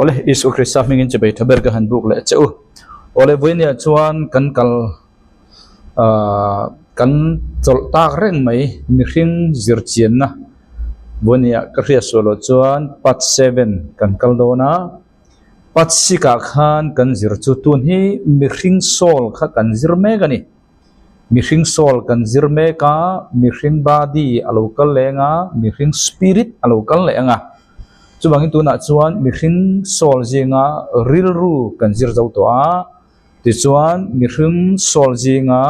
ole isu Christa mingin chabai thaber ka hanbuk le cheu ole voinia chuan kan chol tak reng mai mi hring zirchian na voinia ka ria solo chuan pat 7 kan kal dona pat sika khan kan zir chu tun hi mi hring sol kha kan zir me gani mi hring sol kan zir me ka mi hring body alokal lenga mi hring spirit alokal lenga chubangin tuna chuan mi hring sol jinga ril ru kan zir zo to a ti chuan mi hring sol jinga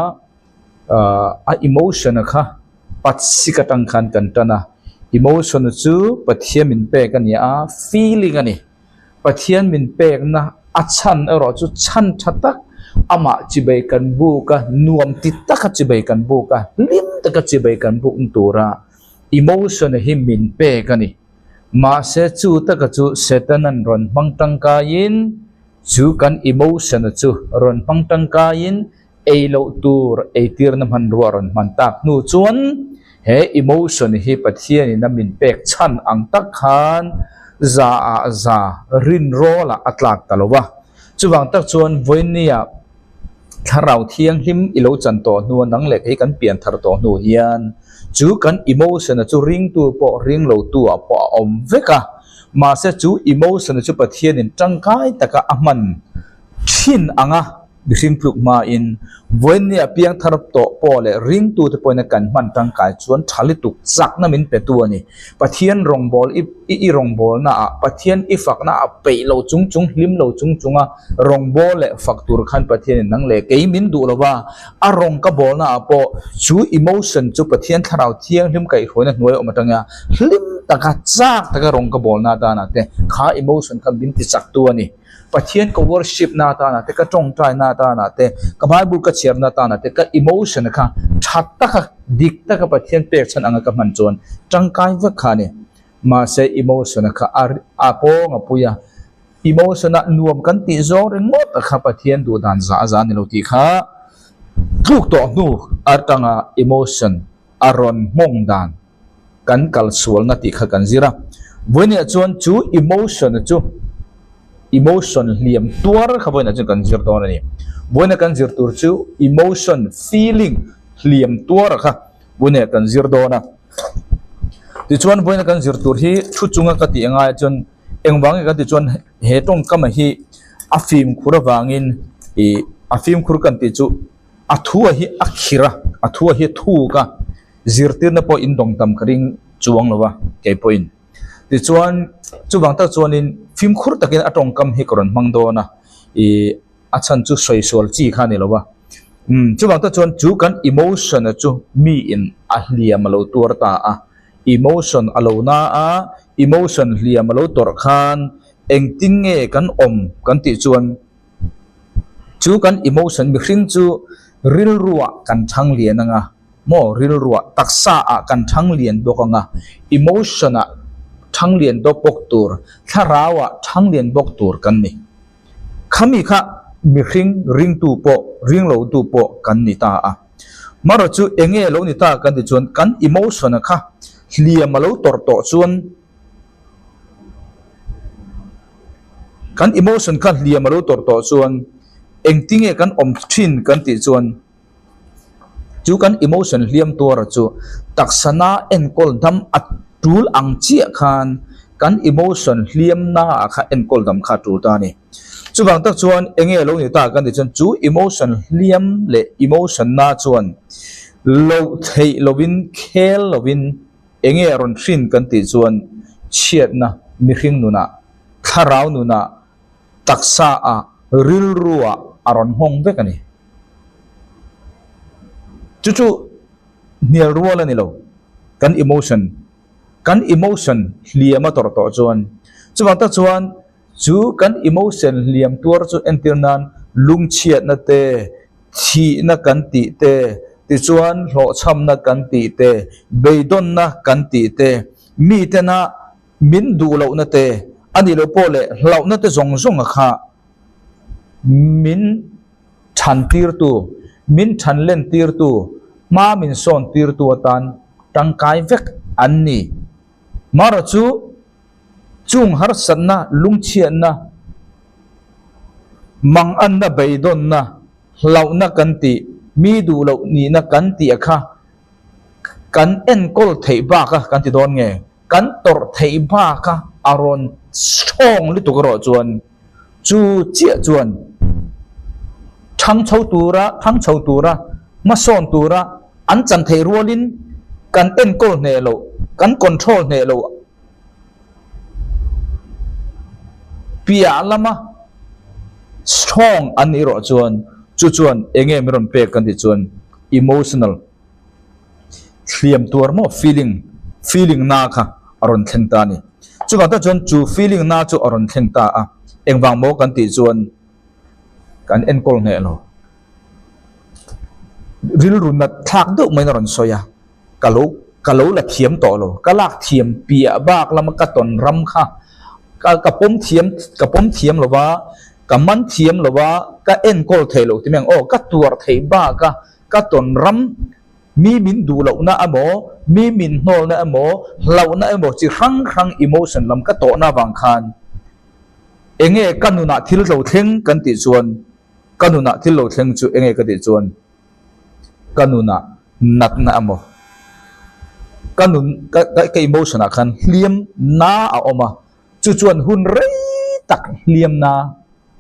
a emotion kha pat sika tang khan kan tana emotion chu pathian min pe kan ya feeling ani pathian min pe na achan ero chu chan thatak ama chibai kan bu ka nuam ti taka chibai kan bu ka lim taka chibai kan bu tura emotion hi min pe kani ma se chu taka chu setanan ron mangtang kain chu kan emotion chu ron mangtang kain eilo tur eitir na man ron man tak nu chuan he emotion hi pathian in min pek chan ang tak khan za rin rola atlak talowa chuwang tak chuan voinia tharau thiang him ilo chan to nu nang le kai kan pian thar to nu hian chu kan emotion chu ring tu po ring lo tu a po om veka ma se chu emotion chu pathian in tangkai taka aman thin anga bihring pluk ma in voinia piang tharap to pole ring tu te poina kan man tangkai chuan thali tuk chak na min petu ani pathian rong bol i rong bol na a pathian i fak na a pe lo chung chung lim lo chung chunga rong bol le faktur khan pathian nang le ke min du lowa a rong ka bol na a po chu emotion chu pathian tharau thiang lim kai hoina noi omatanga lim taka chak taka rong ka bol na ta na te kha emotion kha bin ti chak tu ani pathian ko worship na ta na te ka tong trai na ta na te ka bible ka cher na ta na te ka emotion kha thatta kha dikta ka pathian pe chan anga ka man chon tangkai va khane ma se emotion kha apo ngapuya emotion na nuam kan ti zo rengot kha pathian du dan za ni lo ti kha thuk to nu artanga emotion aron mong dan kan kal sual na ti kha kan zira voinia chon chu emotion liam tuar khaboina chu kan zir to ni boina kan zir tur chu emotion feeling liam tuar kha boina kan zir do na ti chuan boina kan zir tur hi thu chunga ka ti anga chon engwang ka ti chuan he tong kama hi afim khura wangin afim khur kan ti chu athua hi akhira athua hi thu ka zirtir na po indong tam kring chuang lowa ke point ti chuan chuwang ta chuan in film khur takin atong kam hi koron mangdo na achan chu soisol chi khani lowa chuwang ta chuan chu kan emotion chu mi in a hliam lo tur ta a emotion alo na a emotion hliam lo tor khan engting nge kan om kan ti chuan chu kan emotion mi hring chu ril ruwa kan thang lian anga mo ril ruwa taksa a kan thang lian bokanga emotion a thang lian do pok tur tharawa thang lian bok tur kan ni khami kha mi ring tu po ring lo tu po kan ni ta a maro chu enge lo ni ta kan ti chuan kan emotion kha hliam lo tor to chuan kan emotion kha hliam lo tor to chuan engtinge kan om thin kan ti chuan chu kan emotion hliam tur chu taksana en kol dam at tul ang chia khan kan emotion hliam na kha en kol dam kha tu ta ni chuwang tak chuan enge lo ni ta kan ti chuan chu emotion hliam le emotion na chuan lo thei lovin khel lovin enge ron thin kan ti chuan chiat na mi hring nu na tharau nu na taksa a ril ruwa aron hong ve kani chu nial ruwa la ni lo kan emotion hliam tor to chuan chuwang ta chuan chu kan emotion hliam tur chu entirnan lung chiat na te thi na kan ti te ti chuan hlo cham na kan ti te beidon na kan ti te mi te na min du lo na te ani lo pole hlo na te zong zong kha min than tir tu min than len tir tu ma min son tir tu tan tangkai vek anni maro chung har san na lung chian na mang an na beidon na lau na kan ti mi du lo ni na kan ti kha kan en kol thei ba ka kan ti don nge kan tor thei ba ka aron song li tu ro chuan chu chia chuan thang chau tura ma son tura an chan thei rualin kan en kol ne lo kan control ne lo pia lama strong an iro chuan chu chuan enge miron pe kan ti chuan emotional thiam tur mo feeling na kha aron thleng ta ni chu ba ta chuan chu feeling na chu aron thleng ta a engwang mo kan ti chuan kan en kol ne lo ril run na thak do mai na ron soya kalo la thiam to lo kalak thiam pia bak lama ka ton ram kha ka pom thiam lo wa ka man thiam lo wa ka en kol thei lo ti meng o ka tuar thei ba ka ton ram mi min du lo na amo mi min hol na amo lo na amo chi rang emotion lam ka to na wang khan enge kanuna thil lo thleng kan ti chuan kanuna thil lo thleng chu enge ka ti chuan kanuna nat na amo kanun ka emotion a khan hliam na a oma chu chuan hun rei tak hliam na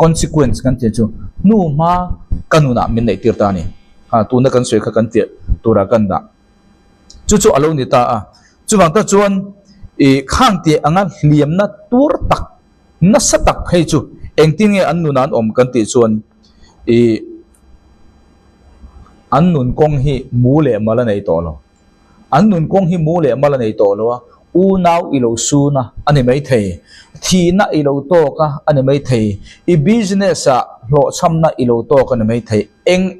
consequence kan ti chu nu ma kanuna min nei tir ta ni ha tu na kan soi kha kan ti tura kan da chu alo ni ta a chu wang ta chuan e khang ti anga hliam na tur tak na satak phei chu engting e an nunan om kan ti chuan e an nun kong hi mu le mala nei to lo an nun kong hi mu le mala nei to lo u nau ilo su na ani mai thei thi na ilo to ka ani mai thei I business a lo cham na ilo to ka ani mai thei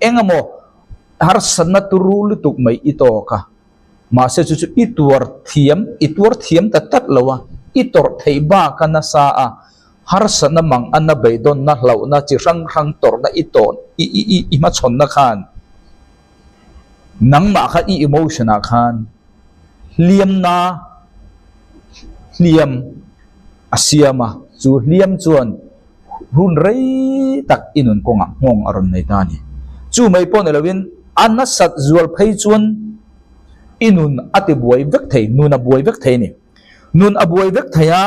engamo har san na turul tuk mai I to ka ma se chu ituar thiam ta tat lawa itor thei ba ka na sa a har san na mang an na beidon na hlau na chi rang tor na iton I ma chon na khan nang ma kha I emotion a khan liam asiama chu liam chuan hun rei tak inun konga ngong aron nei ta ni chu mai pon elawin anasat zual phei chuan inun ati buai vek thei nun a buai vek thei ni nun a buai vek theia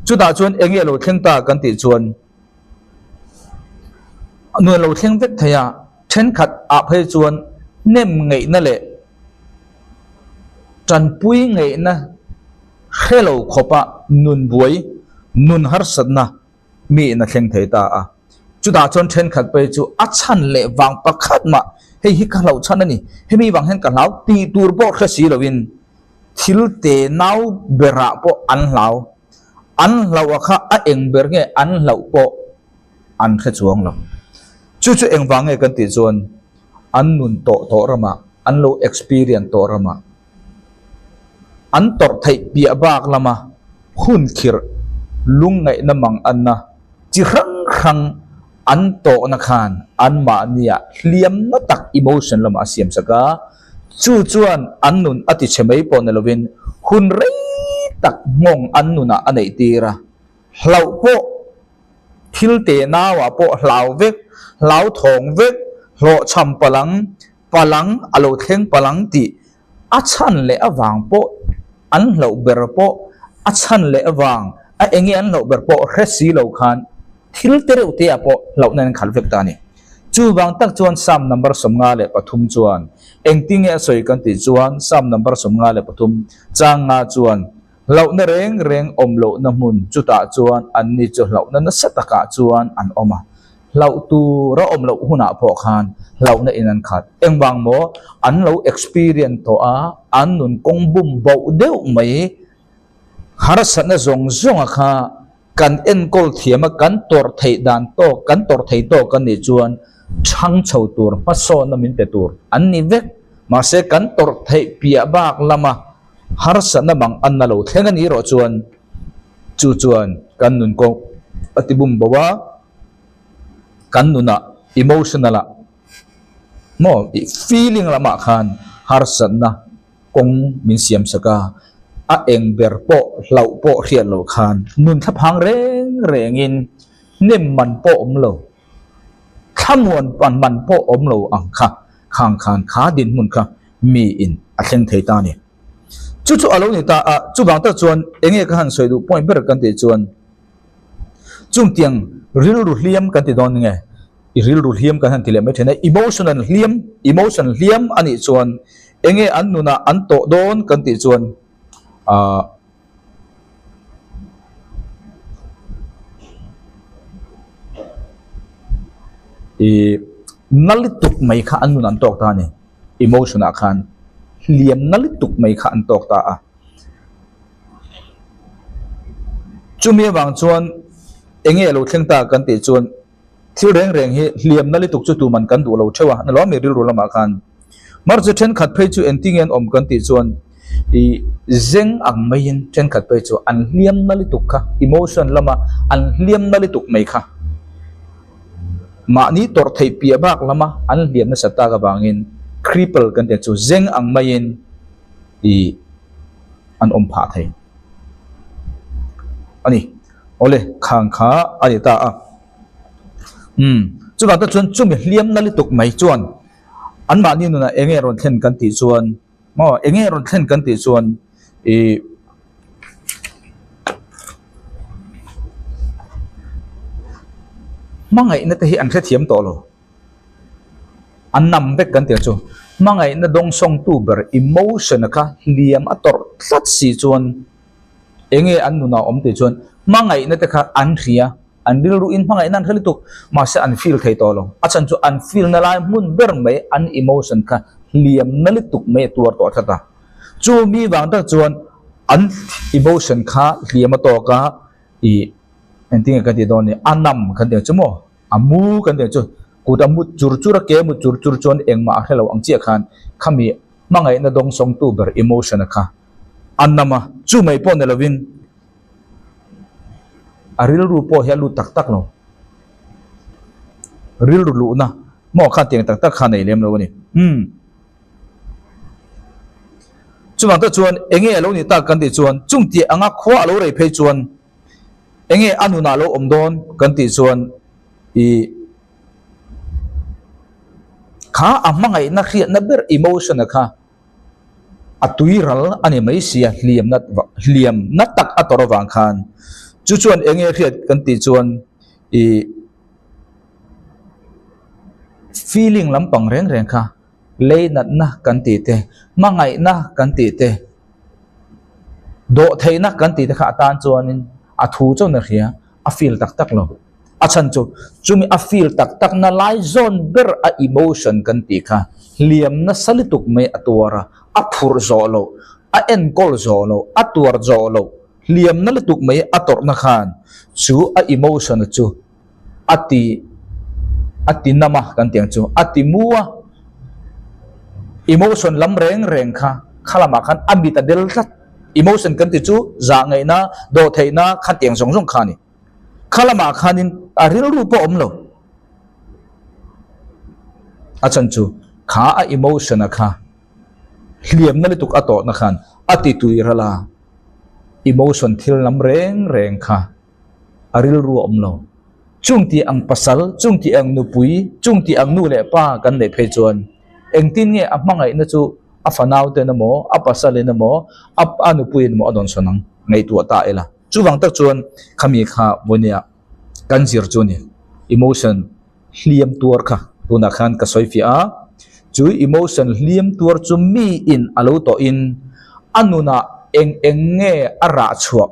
chu da chuan enge lo thleng ta kan ti chuan nun lo thleng vek theia then khat a phei chuan nem ngei na le tran pui ngei na hello khopa nun buai nun har satna mi na thleng thei ta a chu da chon then khat pe chu a chan le wang pakhat ma hei hi ka lau chan ani he mi wang hen ka lau ti tur bo kha si lovin thil te nau bera po an lau kha a eng ber nge an lau po an kha chuang lo chu eng wang nge kan ti chuan an nun to rama an lo experience to rama an tor thei pia bak lama hun khir lung ngai na mang an na chi rang an to na khan an ma nia hliam na tak emotion lama asiam saka chu chuan an nun ati chemei pon lovin hun rei tak ngong an nuna anei tira hlau po thil te na wa po hlau vek hlau thong vek lo cham palang alo thleng palang ti a chan le awang po an lo ber po a chan le awang a engi an lo ber po resi lo khan thil tere uti a po lo nan khal vek ta ni chu bang tak chuan sam number somnga le pathum chuan engting e soi kan ti chuan sam number somnga le pathum changa chuan lo na reng om lo na mun chu ta chuan an ni chu lo na sataka chuan an oma lau tu ra om lo huna po khan lau na inan khat engwang mo an lo experience to a an nun kong bum bo deu mai har san na zong kha kan en kol thiama kan tor thei dan to kan tor thei to kan ni chuan thang chho tur pa so na min te tur an ni vek ma se kan tor thei pia bak lama har san na mang an na lo theng ani ro chuan chu chuan kan nun ko atibum bawa kan nuna emotional mo feeling lama khan har san na kong min siam saka a eng ber po lau po rian lo khan nun thap hang reng in nem man po lo khamon pan man po lo ang kha khang khan kha din mun kha mi in a thleng thei ta ni chu alo ni ta a chu bang ta chuan enge ka han soi du point ber kan ti chuan chung tiang ril ru hliam kan ti don nge i ril ru hliam kan han ti le me thena emotional hliam ani chuan enge an nuna an to don kan ti chuan nalituk mai kha an nun an tok ta ni emotion a khan hliam nalituk mai kha an tok ta a chumi wang chuan enge lo thleng ta kan ti chuan thil reng hi hliam nalituk chu tu man kan du lo thewa na lo mi ril ru lama khan mar chu then khat phei chu enting en om kan ti chuan i zeng ang main then khat phei chu an hliam nalituk kha emotion lama an hliam nalituk mai kha ma ni tor thei pia bak lama an hliam na sata ga bangin cripple kan te chu zeng ang main i an om pha thei ani ole khang kha ani ta a chu ba ta chuan chu mi hliam nalituk mai chuan an ma ni nuna enge ron thlen kan ti chuan mo enge ron thlen kan ti chuan i mangai na te hi an thiam to lo an nam bek kan ti chu mangai na dong song tu ber emotion kha hliam ator tlat si chuan enge an nuna om ti chuan mangai na te kha an ria an ril ru in mangai nan khalituk ma se an feel thei to lo achan chu an feel na lai mun ber mai an emotion kha hliam nalituk mai tuar to thata chu mi wang ta chuan an emotion kha hliam to ka i enting ka ti don ni anam kan te chu mo amu kan te chu ku ta mu chur chur ke mu chur chur chon eng ma hello ang chia khan khami mangai na dong song tu ber emotion kha annama chu mai pon ne lovin aril ru po hialu tak tak lo ril ru lu na mo kha tiang tak tak kha nei lem lo ni chu wang ta chuan enge lo ni ta kan ti chuan chung ti anga khwa lo rei phei chuan enge anuna lo om don kan ti chuan i kha amangai na khriat na ber emotion kha atuiral ani mai sia hliam na tak ator wang khan chu chuan enge khriat kan ti chuan i feeling lampang reng kha leinat na kan ti te mangai na kan ti te do theina kan ti te kha tan chuanin a thu chu na khia a feel tak tak lo achan chu chumi a feel tak tak na lai zone ber a emotion kan ti kha hliam na salituk mai atwara a phur zo lo a enkol zo lo a tuar zo lo hliam na lituk mai ator na khan chu a emotion chu ati nama kan tiang chu ati muwa emotion lam reng kha khalama khan amita del tat emotion kan ti chu za ngai na do thei na khan tiang song khani khalama khanin aril ru po om lo achan chu kha a emotion kha hliam na lituk ato na khan ati tuirala emotion thil lam reng kha aril ru om lo chung ti ang pasal chung ti ang nupui chung ti ang nu le pa kan le phei chuan eng tin nge a mangai na chu a fanau te na mo a pasal na mo a anupui na mo adon sonang ngai tu ta ela chu wang tak chuan khami kha bonia kan zir chu ni emotion hliam tur kha tuna khan ka soifia chu emotion hliam tur chu mi in alo to in anuna eng nge ara chuak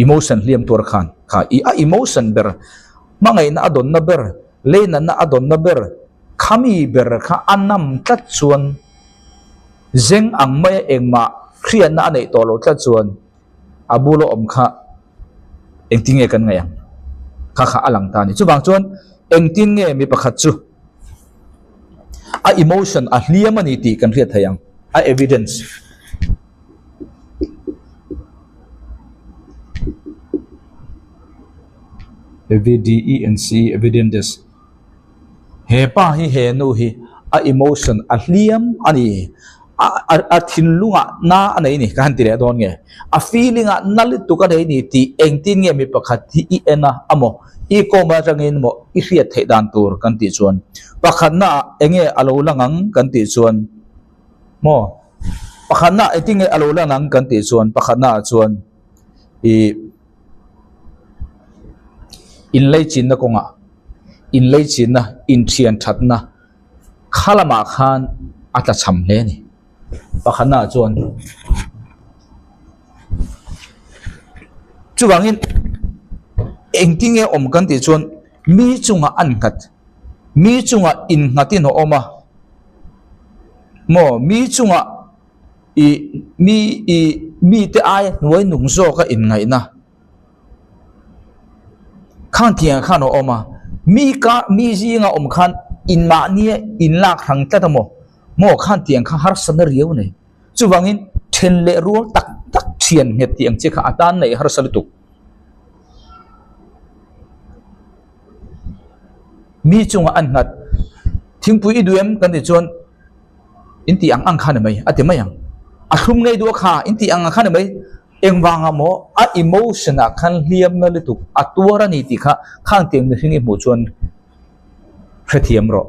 emotion hliam tur khan kha i a emotion ber mangai na adon na ber leina na adon na ber khami ber kha anam tlat chuan zeng ang mai engma khrian na nei to lo tlat chuan abulo om kha engtinge kan ngayang kha alang ta ni chu bang chuan engtin nge mi pakhat chu a emotion a hliam ani ti kan riat thayang a evidence evidence he pa hi he nu hi a emotion a hliam ani a thin lunga na anei ni kan ti le don nge a feeling a nalit tu ka dei ni ti engtin nge mi pakhat hi I ena amo I ko ma rangin mo I riat thei dan tur kan ti chuan pakhat na enge alo langang kan ti chuan mo pakhat na etinge alo langang kan ti chuan pakhat na chuan in lei chin na konga in lei chin na in thian that na khalama khan atla cham le ni pakhat na chuan chuwangin engtinge om kan ti chuan mi chunga an khat mi chunga in ngatin ho oma mo mi chunga mi te ai nuai nung zo ka in ngai na khan tiang khan ho oma mi zinga om khan in ma ni in lak thang ta mo mo khan tiang kha har san riau nei chuwangin then le rual tak tak thian he tiang che kha atan nei har sal tu mi chunga an ngat thingpui iduem kan ti chuan inti ang khan mai ati mayang a thum ngei du kha inti ang khan mai engwanga mo a emotion a khan liam na le tu atura ni ti kha khang tiang ni hingi mu chuan khathiam ro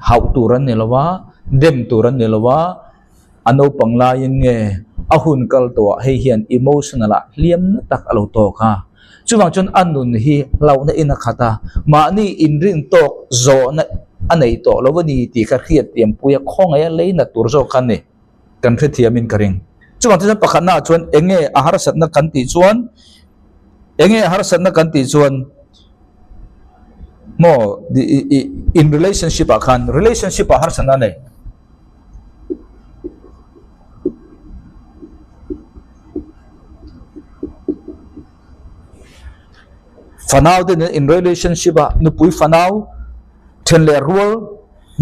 hau turan ne lawa dem turan ne lawa ano pangla yin nge ahun kal to he hian emotional a liam na tak alo to kha chuwang chon anun hi launa ina khata ma ni in ring tok zo na anei to lowani ti kha khiat tiam puya khonga leina tur zo khan ni kan khathiam in karing chuwang chu pakhat na chuan enge ahar sat na kan ti chuan enge ahar sat na kan ti chuan mo in relationship akhan relationship ahar sana nei fanau de in relationship a nu pui fanau then le rual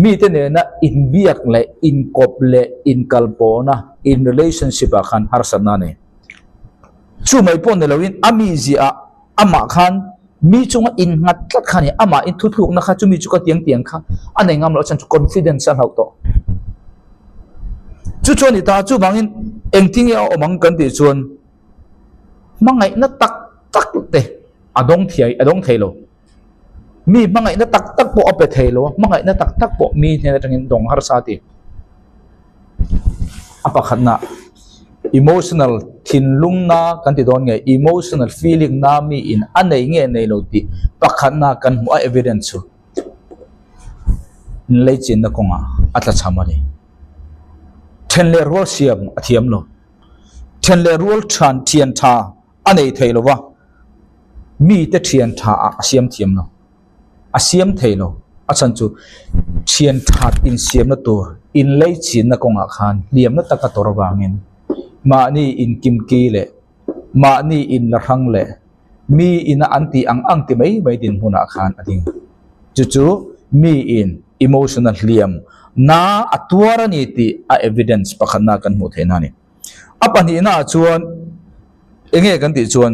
mi te ne na in biak le in kop le in kalpona in relationship akhan har sana nei chu mai pon ne lawin ami ji a ama khan mi chunga in ngat tlat khani ama in thu thuk na kha chu mi chu ka tiang kha anei ngam lo chan chu confidence an hau to chu chuan ta chu bangin engting ya omang kan ti chuan mangai na tak tak te adong thelo mi mangai na tak tak po ape thelo mangai na tak tak po mi ne tangin dong har sa ti apa khatna emotional thin lung na kan ti don nge emotional feeling na mi in anei nge nei lo ti pakhat na kan mu evidence chu lei chin na konga atla chamani then le rol siam athiam lo then le rol than thian tha anei theilo wa mi te thian tha asiam thiam lo asiam theilo achan chu thian tha in siam na tur in lei chin na konga khan liam na taka tor wangin ma ni in kim ki le ma ni in la rang le mi ina anti ang ti mai din huna khan ading chu mi in emotional liam na atwara ni ti a evidence pakhanna kan mu thena ni apani na chuan enge kan ti chuan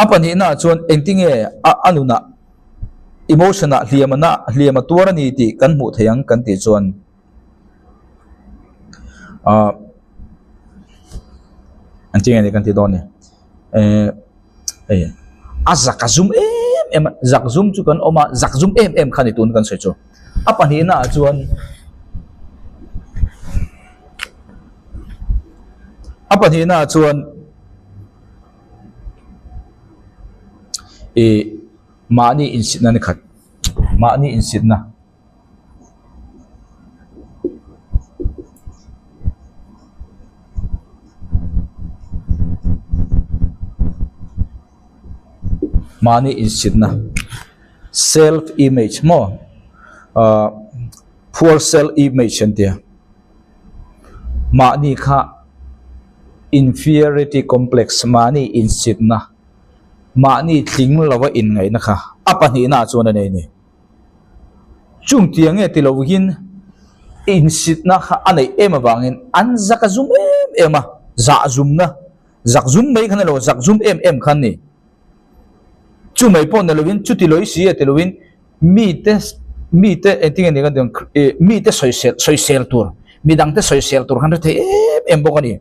apani na chuan engtinge anuna emotional liam atwara ni ti kan mu theyang kan ti chuan anting ani kan ti don ni azaka zoom em zak zoom chu kan oma zak zoom em khani tun kan sei chu apani na chuan mani insit na ni khat mani insit na mani insit na self image mo poor self image antia mani kha inferiority complex mani insit na mani thling lawa in ngai na kha apani na chona nei ni chung tiang e tilohin insit na kha anei ema wangin an zaka zum ema za zum na zak zum mai khana lo zak zum em khan ni chu mai pon lovin chu ti loi si e telovin mi te eting ni kan mi te soi sel tur mi dang te social tur khan the em bok ani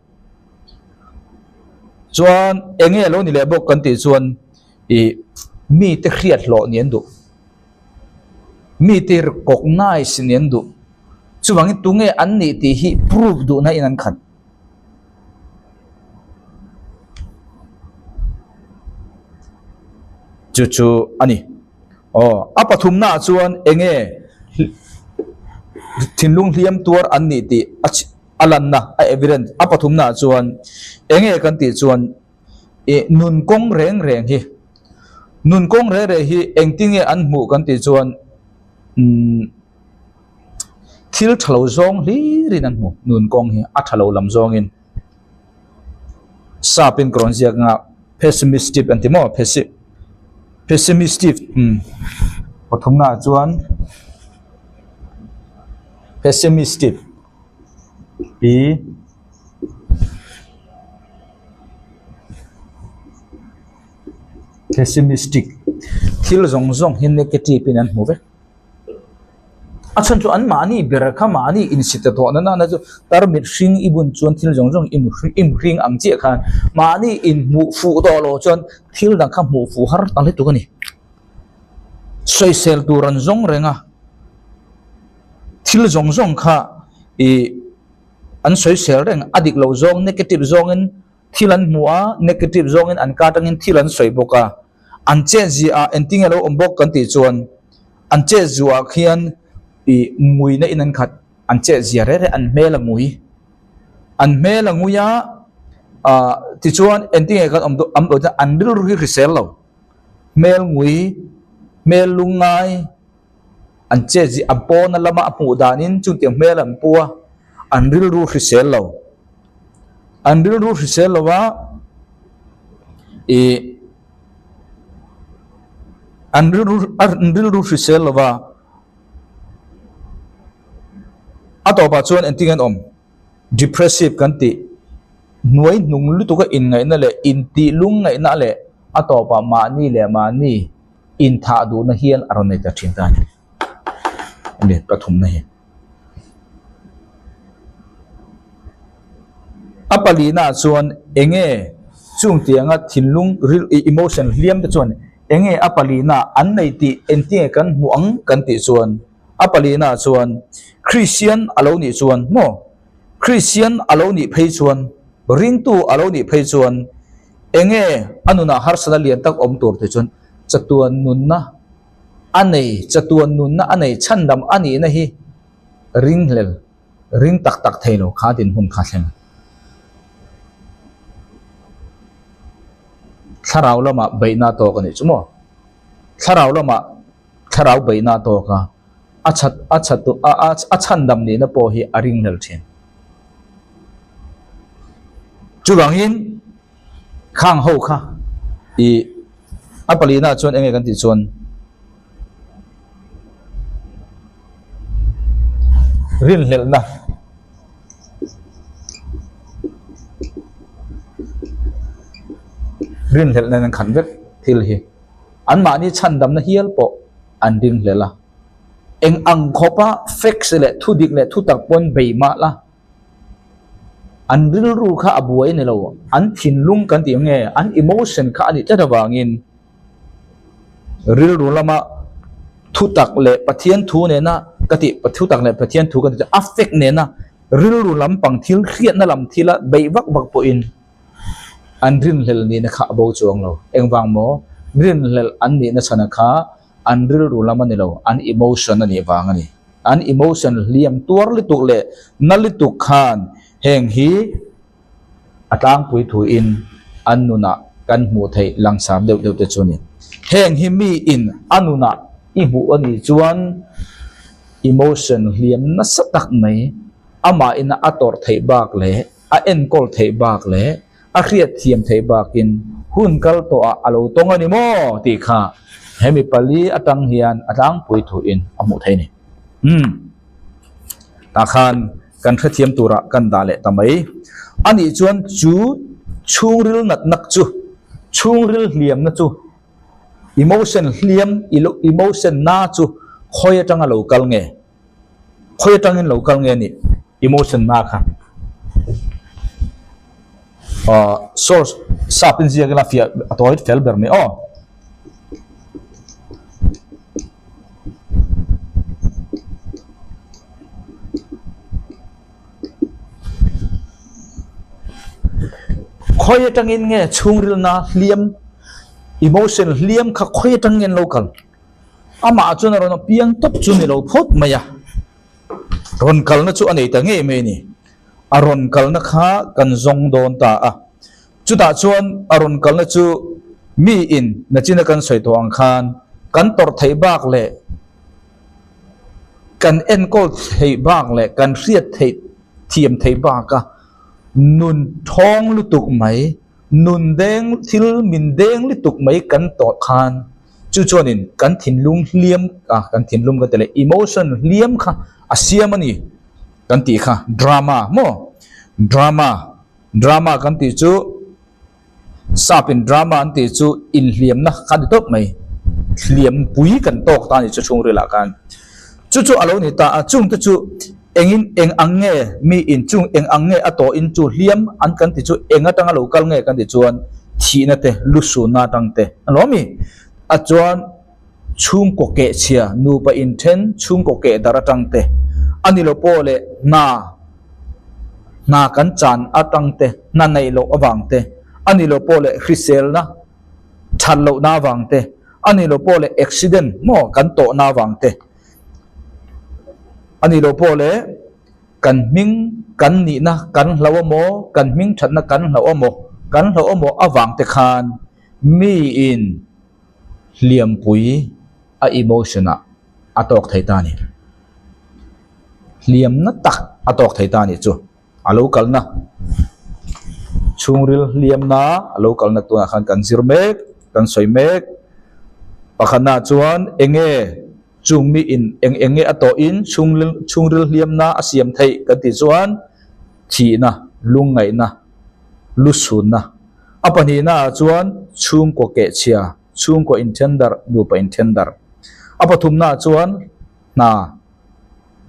chuan enge lo ni le bok kan ti chuan i mi te khiat lo nian du mi te recognize nian du chuwang tunge an ni ti hi prove du na in an khat chu ani apathum na chuan enge thinlung hliam tur an ni ti alan na a evidence apathum na chuan enge kan ti chuan nun kong reng reng hi nun kong re hi engtinge an mu kan ti chuan thil thalo zong li rin an mu nun kong hi a thalo lam zong in sapin kronzia nga pessimistic antimo pessimistic pathum na chuan pessimistic pessimistic thil zong zong hin negative in an mu ve achan chu an mani berakha mani insita to na na chu tarmit hring ibun chuan thil zong zong im hring ang che khan mani in mu fu to lo chuan thil dang kha mu fu har tang le tu ni social turan zong renga thil zong zong kha an social reng adik lo zong negative zong in thilan muwa negative zong in an ka tang in thilan soi boka an che ji a enting alo ombok kan ti chuan an che zuwa khian mui na inan khat an che ji re an mela mui ya ti chuan enting e kan am do an ril ri risel lo mel mui mel lungai an che ji apon na lama apu danin chung tiang mel am puwa an ril ru risel lo wa an ril ru risel lo wa ato pa chuan entingan depressive kan ti nuai nung lu tu ka in ngai na le in ti lung ngai na le ato pa mani in tha du na hian aron nei ta thin ta ni pathum na hi apali na chuan enge chung tianga thinlung real emotion hliam ta chuan enge apali na an nei ti entinge kan muang kan ti chuan apali na chuan Christian alo ni chuan mo Christian alo ni phei chuan ring tu alo ni phei chuan enge anuna harsana lian tak tur te chuan chatuan nun na anei chandam ani na hi ring tak thailo kha din hun kha thleng tharau lama beina to ka ni chumo tharau lama tharau beina to ka achandam ni na po hi aring lel thin chuwangin khang ho kha apalina chuan enge kan ti chuan rin hlel na nan khan vek thil hi an mani chandam na hial po an ding hlela eng ang khopa fix le thu dik le thu tak pon beima la an ril ru kha abuai ne lo an thin lung kan ti nge an emotion kha ani ta dawangin ril ru lama thu tak le pathian thu ne na kati pathu tak le pathian thu kan ti affect ne na ril ru lam pang thil khiat na lam thila beivak bak po in an rin hlel ni na kha bo chuang lo eng wang mo rin hlel an ni na chana kha an ril ru lama ni lo an emotion ani wang ani an emotion liam tuar li tuk le na li tuk khan heng hi atang pui thu in anuna kan mu thei langsam deuh te chunin heng hi mi in anuna i bu ani chuan emotion liam na satak mai ama ina ator thei bak le a enkol thei bak le a khriat thiam thei bakin hun kal to a alo tong ani mo ti kha hemi pali atang hian atang pui thu in amu thei ni ta khan kan kha thiam tura kan da le tamai ani chuan chu chungril nat nak chu chungril hliam na chu emotion hliam emotion na chu khoya tanga local nge khoya tangin local nge ni emotion na kha source sapin zia gala fia atoid fel ber me khoi tangin nge chungril na liam emotion liam kha khoi tangin local ama chuna ron piang top chuni lo phot maya ron kal na chu anei ta nge me ni aron kal na kha kan zong don ta chu ta chuan aron kal na chu mi in na china kan soi to ang khan kan tor thei bak le kan en kol thei bak le kan riat thei thiam thei bak ka nun thong lu tuk mai nun deng thil min deng lu tuk mai kan to khan chu chuanin kan thin lung liam kan thin lum ka tele emotion liam kha asiam ani kan ti kha drama mo drama kan ti chu sapin drama an ti chu in liam na kan top mai liam pui kan tok ta ni chu chung rela kan chu alo ni ta chung ta chu engin eng ange mi in chung eng ange ato in chu liam an kan ti chu enga tanga local nge kan ti chuan thi na te lu su na tang te alomi a chuan chung ko ke chia nu pa in then chung ko ke dara tang te anilo pole na kan chan atang te na nei lo awang te anilo pole hrisel na than lo na wang te anilo pole accident mo kan to na wang te anilo pole kan ming kan ni na kan lawa mo kan ming that na kan lawa mo awang te khan mi in liam pui a emotion atok thei ta ni liam na tak atok thei ta ni chu alo kal na chungril liam na alo kal na tu khan kan zir mek kan soi mek pakhana chuan enge chung mi in enge ato in chungril liam na asiam thei kan ti chuan thi na lungai na lusun na apani na chuan chung ko ke chia chung ko intender nu pa intender apathum na chuan na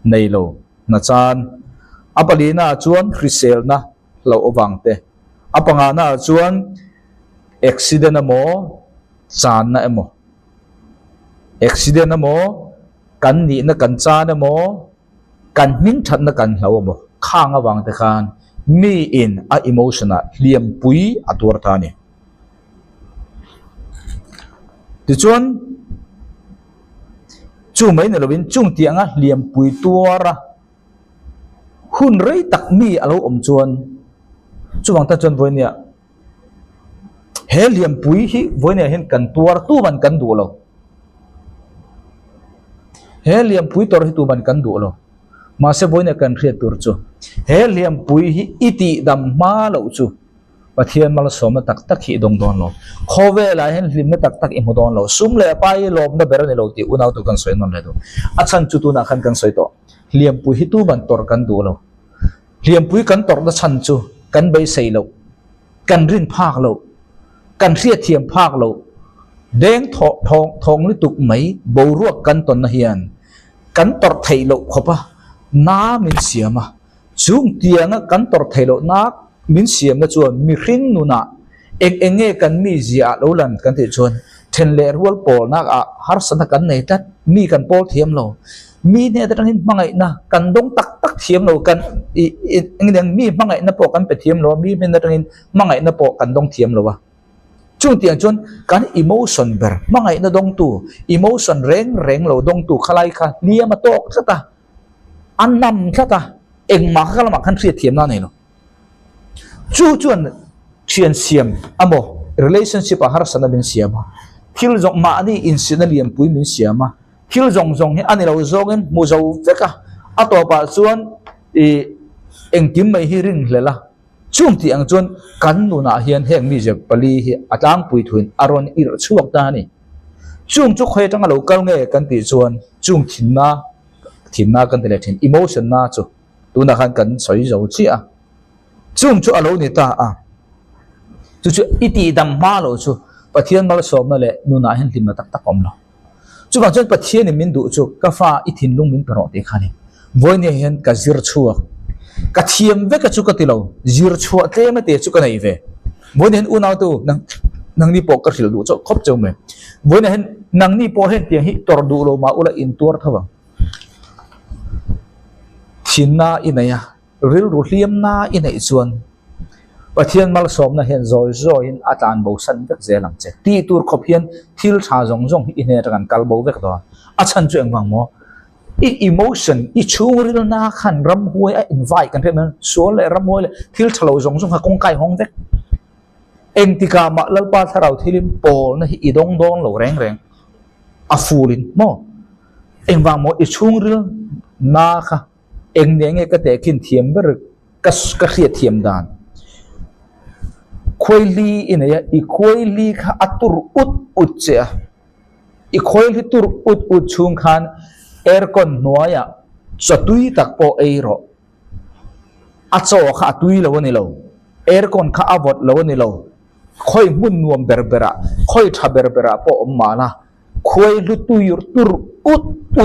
nei lo na chan apali na chuan hrisel na lo awang te apanga na chuan accident amo chan na emo accident amo kan ni na kan chan amo kan min that na kan lo amo khang awang te khan mi in a emotional liam pui atur ta ni ti chuan chu mai na lovin chung tianga liam pui tuara hun rei tak mi alo om chuan chuwang ta chuan voinia he liam pui hi voinia hen kan tuar tu ban kan du lo he liam pui tor hi tu ban kan du lo ma se voinia kan riat tur chu he liam pui hi iti dam ma lo chu pathian mal som na tak tak hi dong don lo khove la hen lim na tak tak i modon lo sum le pai lom na ber ni lo ti unau tu kan soi non le do achan chu tu na khan kan soi to liam pui hi tu ban tor kan du lo liam pui kan tor da chan chu kan bai sei lo kan rin phak lo kan riat thiam phak lo deng thong ni tuk mai bo ruak kan ton na hian kan tor thei lo khopa na min siama chung tianga kan tor thei lo na min siam na chuan mi hrin nuna enge kan mi zia lo lan kan ti chuan then le rual pol na har sana kan nei tat mi kan pol thiam lo mi ne ta tangin mangai na kan dong tak tak thiam lo kan engdeng mi mangai na po kan pe thiam lo mi men na tangin mangai na po kan dong thiam lo wa chung tiang chuan kan emotion ber mangai na dong tu emotion reng lo dong tu khalai kha liam ma tok thata annam thata engma khala ma khan thri thiam na nei lo chu chuan thian siam amo relationship a har sana bin siama thil jong ma ani incident liam pui min siama thil jong hi ani lo zongin mu zo veka atopa chuan engkim mai hi ring hlela chung ti ang chuan kan nu na hian heng mi je pali hi atang pui thuin aron ir chuak ta ni chung chu khoi tang lo kal nge kan ti chuan chung thinna kan tele thin emotion na chu tu na khan kan soi zo chi a chung chu alo ni ta chu iti dam ma lo chu pathian mal som na le nu na hen lim na tak tak om lo chu ba chuan pathian min du chu ka fa i thin lung min pero te khani voi ne hen ka zir chuak กะเทียมเวกะจุกะติโลจิรชัวเตมเตจุกะไหนเววันเห็นอุณาวตูนังนี่ปอกกระสิลดูครบเจ้าเมวันเห็นนังนี่ปอเห็นเตียงฮิตอร์ดูโลมาอุละอินตัวทว่าชินนาอินายะริลรูเลียมนาอินายส่วนปะเทียนมัลสอมนะเห็นจอยอินอาจารย์บูสันเวกเจลังเจตีตัวขบเห็นทิลชาจงอินเนตกันกัลบูเวกตัวอาจารย์จุเองวังโมemotion ชูริลนาขันรำหวยinvite กันเถอะมันส่วนเลยรำหวยเลยทิลชลาวจงหากงไก่ห้องเด็กเองติกามาลลปาทาราวทิลิมโปลนะฮิดงโลแรงอาฟูลินโมเองวางโมชูริลนาค่ะเองเนี่ยไงก็แต่กินเทียมเบอร์ก็เสียเทียมดานคุยลีอินเนี่ยอีคุยลีค่ะอัตุรอุดเจ้าอีคุยลีตุรอุดชุงขันเอร์คอนนัวยะจะตุยตักโปเอโรอัจฉริยะตุยเลวนี่เลวเอร์คอนข้าอวดเลวนี่เลวค่อยมุ่นนวมเบรเบระค่อยทับเบรเบระโปอมมาละค่อยลุตุยตุรอุ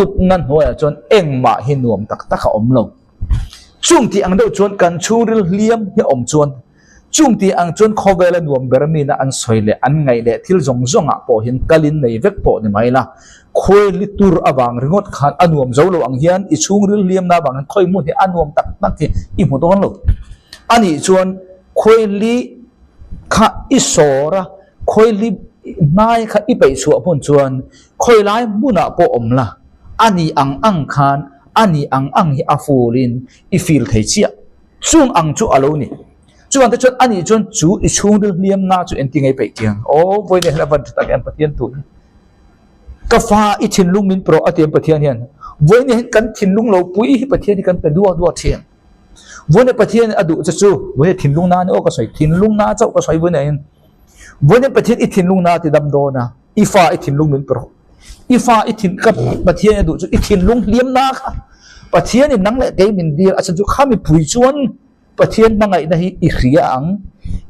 ดนั่นหัวจนเอ็งมาหินวมตักข้าอมเลวช่วงที่อังเดาจวนกันชูริลเลียมที่อมจวนจุงที่อังจวนขอเวลานวมเบรมีนะอันสวยเลยอันไงเดทิลจงอ่ะพอเห็นกลินในเวกพอนี่ไหมล่ะคุยลิตูร์อบางริงดขันอันวมเจ้าโลอังเฮียนอิชุงริลเลียมนาบางนั้นค่อยมุ่งที่อันวมตักที่อิมุตวันโลอันนี้จวนคุยลิข้าอิสระคุยลินายข้าอิไปชัวพุ่นจวนคุยไล่มุนาพออมละอันนี้อังขันอันนี้อังฮิอาฟูลินอิฟิลเทียจุงอังจูอโลนี่จวนแต่จวนอันนี้จวนจูอิชุงริลเลียมนาจูเอ็นติงไอไปเกียงโอ้วันนี้เราบันทึกตักเอ็นปะเทียนตุนกฟ้าอิทินลุงมินโปรอเตียนปะเทียนเฮียนวันนี้กันทินลุงเราปุ้ยปะเทียนกันเป็นดัวเทียนวันนี้ปะเทียนอดุจะจูวันนี้ทินลุงนาเนี่ยโอ้ก็สวยทินลุงนาเจ้าก็สวยวันนี้ปะเทียนอิทินลุงนาที่ดำโดนะอีฟ้าอิทินลุงมินโปรอีฟ้าอิทินกับปะเทียนอดุจะอิทินลุงเลียมนาค่ะปะเทียนนี่นั่งเละเกมินเดียอาจารย์จูข้ามีปุยจวนปะเทียนนั่งไงนะฮิอีเขียง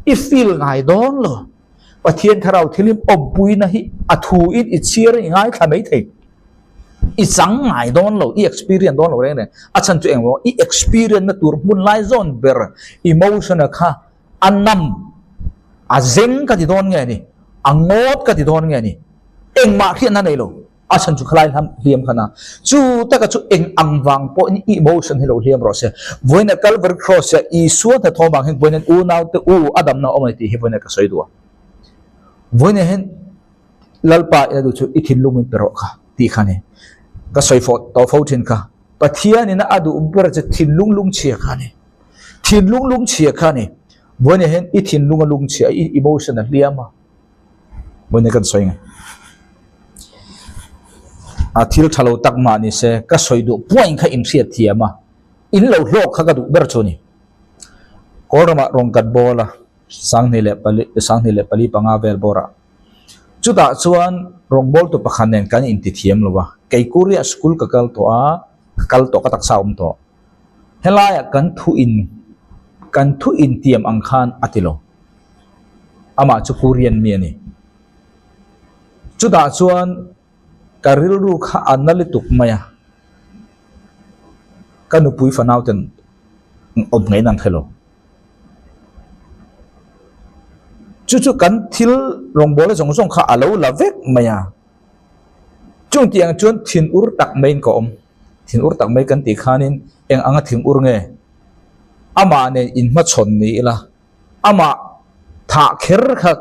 อีฟิลไงดอนเลยปะเทียนถ้าเราที่ลิมอบปุยนะฮิอัทูอินอิเชียร์ง่ายขนาดไหนอีสังไงดอนเลยอี experience ดอนเลยเนี่ยอาจารย์ตัวเองว่าอี experience นั่นตัวมุนไลซอนเบอร์ emotion นะคะอันนำอาเซงกันที่ดอนไงนี่อังงดกันที่ดอนไงนี่เอ็งมาเทียนนั่นเองเลยอาจารย์จุคลายทำเลียมขนาดจู่แต่ก็จู่เอ็งอังวังพอนี่ emotion ให้เราเลียมรอเสียวันนี้กัลเวอร์ครอสเสียอีส่วนที่ทอบางแห่งวันนี้อูน่าเตอูอดัมน่าอมนิติให้วันนี้ก็สวยด้วยวันนี้เห็นลัลปาเนี่ยดูจู่อิทินลุงมินเปรอะค่ะที่ขันเนี่ยก็สวยฟอต่อฟอทินค่ะปะเทียนี่นะอดูอุบระจะทินลุงเชียขันเนี่ยทินลุงเชียขันเนี่ยวันนี้เห็นอิทินลุงเชียอี emotion นั่นเลียมวันนี้กันสวยไงอาทิลทะลุตักมานี่เสก็สวยดูป่วยข้าอินเสียเทียมาอินเราโลกข้าก็ดูเบอร์ชนี่ก็เรามารองกัดบอละสังนี่แหละปลีปังอาเวลบอระจุดอ่ะส่วนรองบอลตัวประคันเนี่ยกันอินติเทียมหรือวะไกคูเรียสกุลกัลตัวก็ตักสาวมตัวเฮลายกันทุอินเทียมอังคารอติโลอามาจุคูเรียนเมียนี่จุดอ่ะส่วนการิลรูข้าอันนั่นเลยตุกมายกันอุปยฟันเอาแต่อบไงนั่งเทโลจู่ๆกันทิลรองบอลส่งข้าอาลูลาเวกมายจงที่ยังจวนทินอุรตักไม่ก็ทินอุรตักไม่กันตีขานินเองอังทินอุรเงยอามาเนี่ยอินมาชนนี่ละอามาถ้าเคิร์ข้า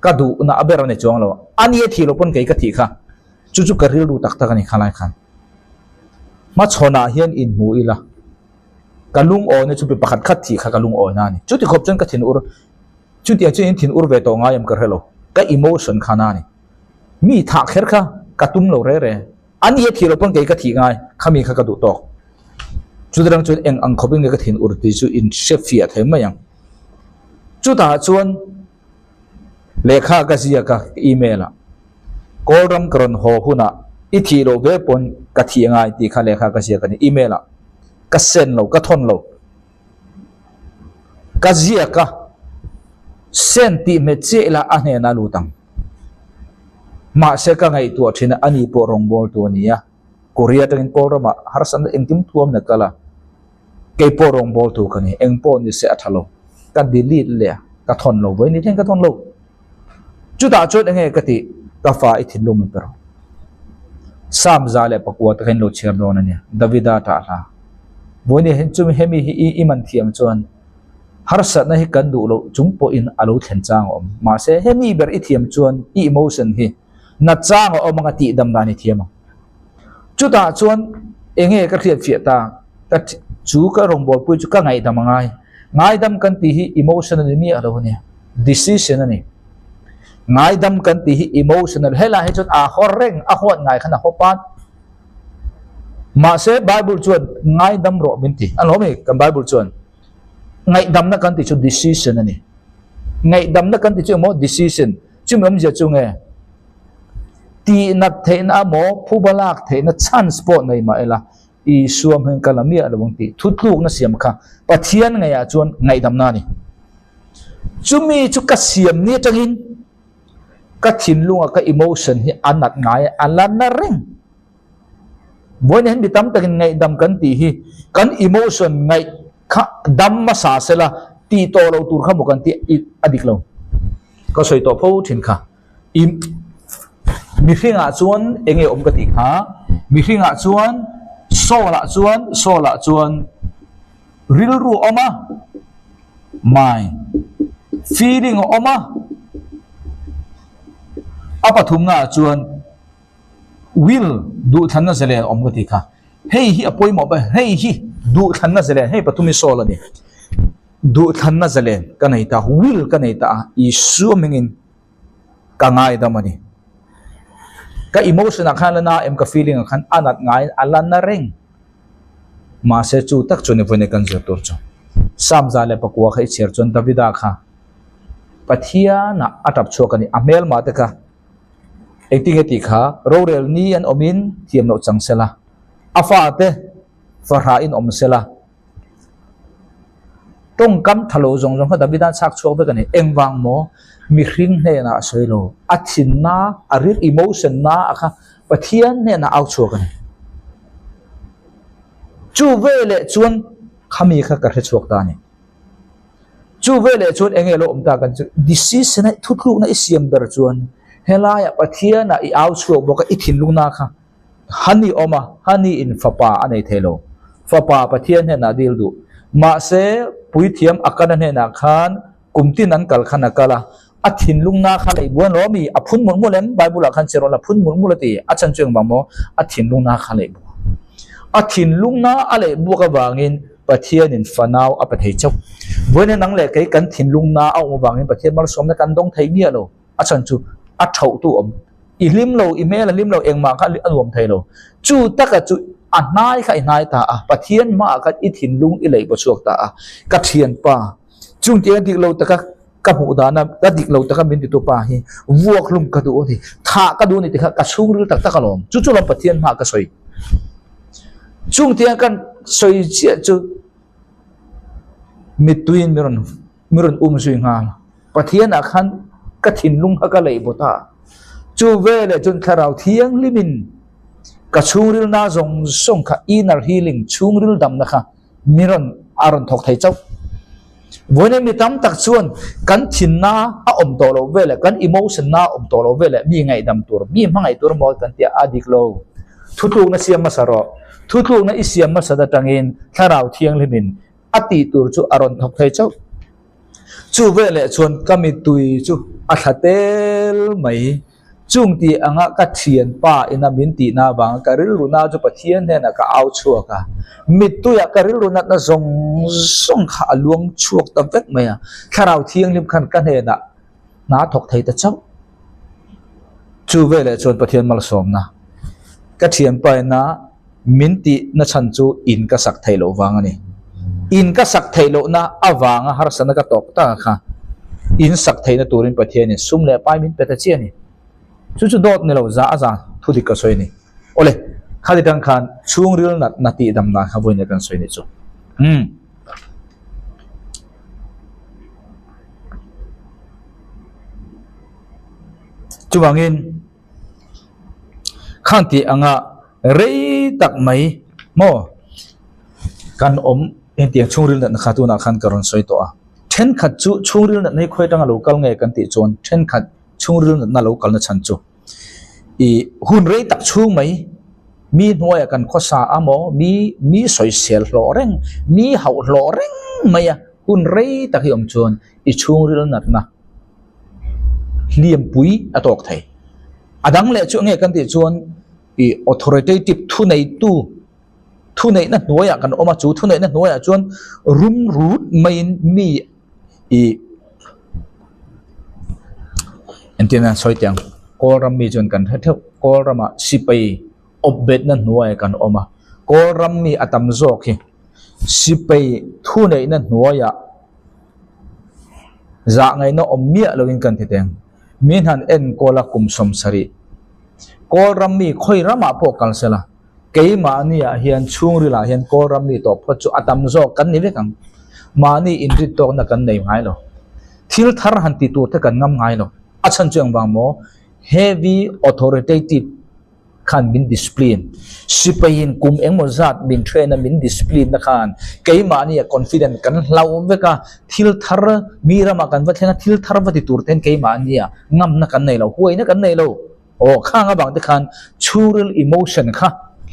กระดูน่าเบรเนี่ยจวงเราอันนี้ที่เราปนไก่กะทิค่ะจู่ๆการิลรูตักกันนี่ขลายขันมาชนะเฮียนอินมูอีละกันลุงโอเนี่ยจู่ไปประคัดขัดที่ข้ากันลุงโอนั่นนี่จู่ที่ขบจนกันทินอุรจุดที่จะเห็นทินอุรเวตง่ายมกระเหรอก็อิโมชันขนาดนี้มีถักเขรค่ะกระตุ้มเราเร่อันนี้ที่เราเพิ่งเกี่ยกระถิ่ง่ายข้ามีข้ากระดูตอกจุดเรื่องจุดเองอังคบิงเกี่ยกระถิ่นอุรที่จุดอินเชฟเฟียเห็นไหมยังจุดที่ส่วนเลขาก็เสียกับอีเมลละกอลัมกรอนหัวหุ่นอ่ะอีที่เราเว็บปนกระถิ่ง่ายที่ข้าเลขาก็เสียกันอีเมลละก็เซ็นเราก็ทนเราก็เสียกับเซนติเมตรเจล่าอันเฮนาลูตังมาเสกไงตัวที่นั่นอันนี้ปรองบอลตัวนี้อะโคเรียตั้งกอร์มาฮาร์สันเอ็งทิมทวมนักละ cái po rong bol tu cái này em po như sẽ thalo cái delete le cái thon lo vớiนี่cái thon lo chú ta chốt anh cái thì cái phải thì lo mình pero sam za le pakwa ta kan lo cher do na ne davida ta la vớiนี่เห็นจุ่มเฮมีอีมันเทียมจวนhar sat na hi kan du lo chung po in alo thlen chang om ma se hemi ber i thiam chuan i emotion hi na chang om anga ti dam dani thiam chu ta chuan enge ka khriat fia ta ta chu ka rong bol pu chu ka ngai dam ngai dam kan ti hi emotional ni alo ne decision ani ngai dam kan ti hi emotional hela he chun a horreng a hot ngai khana hopat ma se bible chuan ngai dam ro min ti alo me kan bible chuan ngày đâm nó cần thì cho decision này ngày đâm nó cần thì cho một decision chứ mình giờ chung nghe thì nó thấy nó mỏ phù ba lạc thấy nó transport này mà là i xuông hơn cả là mía là bằng tí thút lục nó xiêm khá và thiên ngày à chuan ngày đâm na này chúng mi chú cả xiêm ní chẳng hin cả thiên luôn cả emotion hi anh nát ngài anh lan na ring mỗi ngày bị tắm tới ngày đâm cần thì hi cần emotion ngày đâm mà xả sẽ là ti to lâu tur khăm một con ti adik lâu có sợi to phâu trên khá mi khi ngã chuan anh ấy cái ti khá mi khi ngã chuan so la chuan real ru oma my feeling oma apa thum ngã chuan will du than na zelen cái ti khá hey hi apoi mo ba hey hi du than na zelen hey patumi so la ni du than na zelen ka nei ta will ka nei ta I su mengin ka ngai da mani ka emotion akhan na em ka feeling akhan anat ngai alan na reng ma se chu tak chune phone kan zo tur chu sam za le pakwa khai cher chon davida kha pathia na atap chokani amel ma ta ka acting eti kha rorel ni an omin thiam no changsela afa te farha in omsela tong kam thalo jong jong kha davida chak chok be kani engwang mo mi hring he na soilo athin na arir emotion na akha pathian he na au chok kani chu vele chuan khami kha ka re chok ta ni chu vele chuan engelo omta kan decision ai thutlu na isiam ber chuan helaya pathian na I au chok boka I thin lung na kha hani oma hani in fapa anei thelo fapa pathian he na dil du ma se pui thiam akana he na khan kumtin an kal khana kala athin lungna kha lei buan lo mi aphun mun mulem bible khan chero la phun mun mulati achan cheng bang mo athin lungna kha lei bu athin lungna ale bu ka wangin pathian in fanau apathei chok buan nang le kai kan thin lungna au wangin pathian mal som na kan dong thei mi lo achan chu a thau tu om I lim lo email lim lo eng ma kha alom thei lo chu taka chu anai kha inai ta a pathian ma ka I thin lung I lei bo chuak ta a ka thian pa chung ti dik lo taka ka mu da na ka dik lo taka min ti tu pa hi vuak lum ka du ni tha ka du ni ti kha ka chung ril tak tak alom chu chu lam pathian ma ka soi chung ti kan soi chia chu mitwin miron sui ngal pathian a khan ka thin lung ha ka lei bo ta chu vele chun tharau thiang limin ka chungril na zong song kha inner healing chungril dam na kha miron aron thok thai chau voine mi tam tak chuan kan thin na a om to lo vele kan emotion na om to lo vele mi ngai dam tur mi mangai tur mo kan tia adik lo thutlu na siam masaro thutlu na isiam masada tangin tharau thiang limin ati tur chu aron thok thai chau chu vele chuan kami tui chu a thatel mai chung ti anga ka thian pa ina min ti na wang karil runa chu pathian he na ka au chua ka mit tu ya karil runa na zong song kha luang chuak ta vek maya tharau thiang lim khan ka he na thok thei ta chau chu vele chon pathian mal som na ka thian pa na min ti na chan chu in ka sak thei lo wang ani in ka sak thei lo na awanga har sana ka tok ta kha in sak thei na turin pathian ni sum le pai min peta chi ani chu chu dot ne lo za aza thu dik ka soi ni ole khali dang khan chung ril na ti dam na kha voi ne kan soi ni chu chu wangin khan ti anga rei tak mai mo kan om en tiang chungril na khatu na khan karon soi to a then khat chu chungril na nei khoi tanga local nge kan ti chon then khat chungril na local na chan chu i hun rei tak chung mai mi hnuai kan khosa amo mi soi sel hlo reng mi hau hlo reng maya hun rei tak hi om chon i chungril na na liam pui atok thai adang le chu nge kan ti chon i authoritative thu nei na hnuai kan oma chu thu nei na hnuai chon rum root main mi i entina soi tiang kolram mi chon kan theu kolrama sipai obet na hnuai kan oma kolram mi atam zok hi sipai thu nei na hnuai za ngai no omia lovin kan thiteng min han en kola kum som sari kolram mi khoi rama po kalsela keima ania hian chungrila hian kolram mi to phochu atam zok kan ni vekang mani inri to na kan nei ngai lo thil thar han ti tu te kan ngam ngai lo achan chang bang mo heavy authoritative khan min discipline sipain kum engmo zat min train na min discipline na khan keima ania confident kan hlau veka thil thar mirama kan va thlenga thil thar va ti tur ten keima ania ngam na kan nei lo huai na kan nei lo o khanga bang te khan churil emotion kha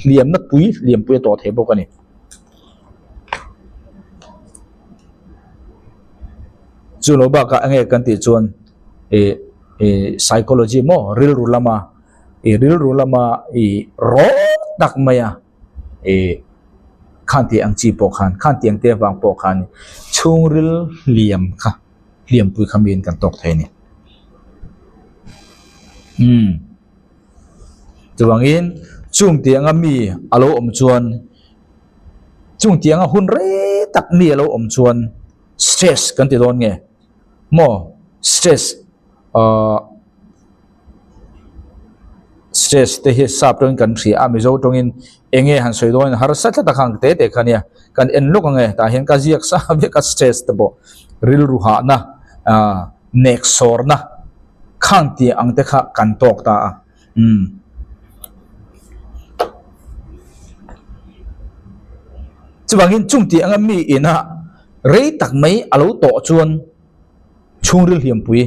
liam na pui liam pui to thebo kani chulo ba ka ange kan ti chuan psychology mo real rulama ro tak maya khan ti ang chi po khan ti ang te wang po khan chungril liam kha liam pui khamin kan tok thai ni chuangin chung tiang a mi alo om chuan chung tiang a hun re tak mi alo om chuan stress kan ti don nge mo stress stress te hi sap tong kan thri a mi zo tongin enge han soi doin har sa ta khang te khania kan en luk nge ta hen ka ziak sa ve ka stress te bo ril ru ha na next sor na khang ti ang te kha kan tok ta chuangin chung ti anga mi ina rei tak mai alo to chuan chungril hiam pui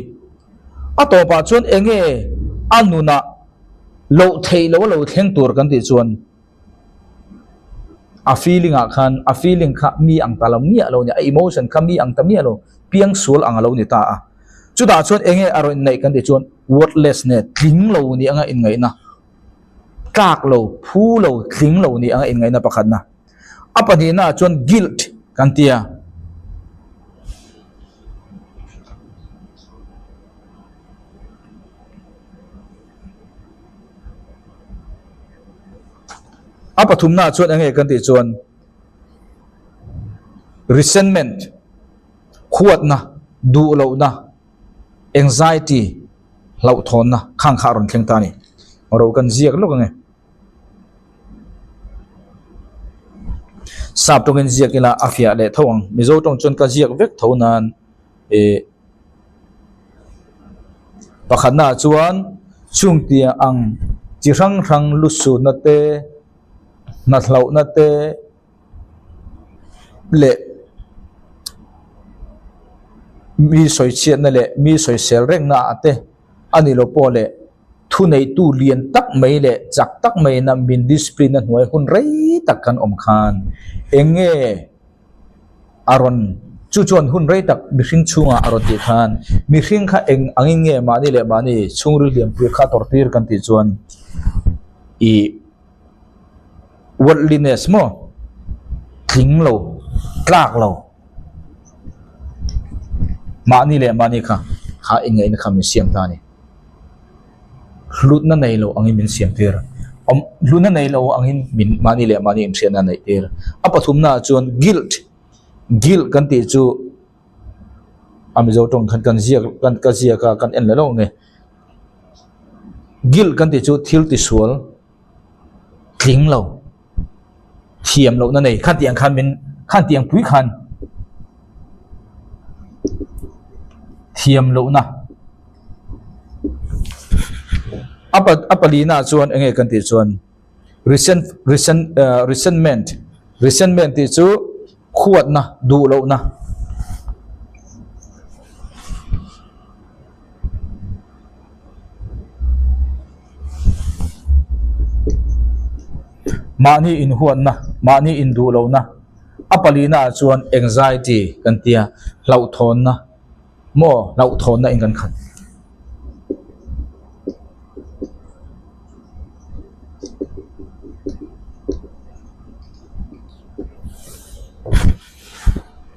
a to pa chuan enge anuna lo thei lo thleng tur kan ti chuan a feeling kha mi ang talam mi alo ni a emotion kha mi ang ta mi alo piang sul ang alo ni ta a chu da chuan enge aron nei kan ti chuan wordlessness thling lo ni anga in ngai na kak lo phu lo thling lo ni anga in ngai na pakhat na apani na chuan guilt kan tia apathum na chuan ange kan ti chuan resentment khuat na du lo na anxiety lo thon na khang kha ron thleng ta ni ro kan ziak lo nge sap tongin ziak ila afia le thawang mizo tong chon ka ziak vek thonan pakhatna chuan chungtia ang chi rang lu su na te na hlau na te le mi soi chiat na le mi soi sel reng na ate ani lo po le thu nei tu lian tak mai le chak tak mai na min discipline na hnuai hun rei tak kan om khan enge aron chu chuan hun rei tak mi hring chunga aron ti khan mi hring kha angin nge mani le mani chungril liam pui kha tortir kan ti chuan i worldliness mo thling lo tlak lo mani le mani kha ingai na kham siam ta ni hlut na nei lo angin min siam ter hluna nei lo angin min mani le mani in thena nei ter apathum na chuan guilt kan ti chu amizo tong kan zia kan ka zia ka kan en le lo nge guilt kan ti chu thil ti sual thling lo thiam lo na nei khan tiang khan min khan tiang pui khan thiam lo na apalina chuan enge kan ti chuan resentment ti chu khuat na du lo na mani in huat na mani in du lo na apalina chuan anxiety kan tia lau thon na mo lau thon na in kan khat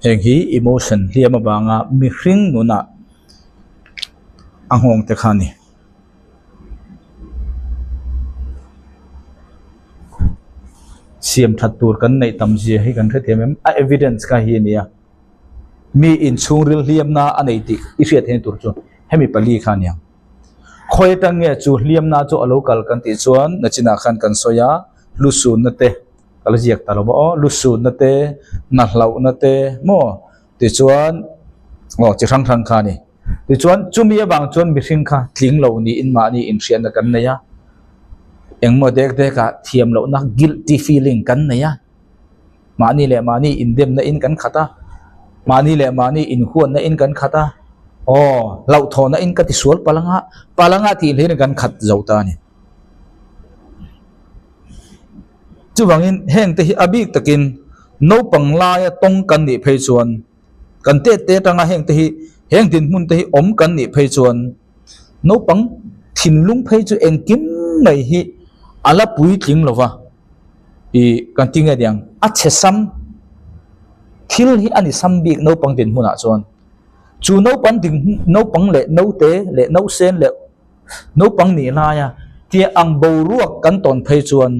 heng hi emotion hiam banga mi hring nuna angong te khani siam thattur kan nei tamji hi kan thetiam a evidence ka hi nia mi in chungril hiam na anei tik I hriat hen tur chu hemi pali khania khoi tang nge chu hiam na chu local kan ti chuan nachina khan kan soya lusun na te kaljiak talobo lusun na te na hlau na te mo ti chuan chi thang thang kha ni ti chuan chumi bang chuan mi hring kha tling lo ni in ma ni in hrian na kan neya engmo dek deka thiam lo na guilty feeling kan neya mani le mani in dem na in kan khata mani le mani in huan na in kan khata lau thon na in ka ti sual palanga ti le kan khat zauta ni chuwangin heng te hi abik takin no panglaya tong kan ni phei chuan kan te tanga heng te hi heng tin mun te hi om kan ni phei chuan no pang thin lung phei chu engkim mai hi ala pui tling lova I kan tinga diang a chesam thil hi ani sambik no pang tin huna chuan chu no pang ding no pang le no te le no sen le no pang ni la ya tia ang bo ruak kan ton phei chuan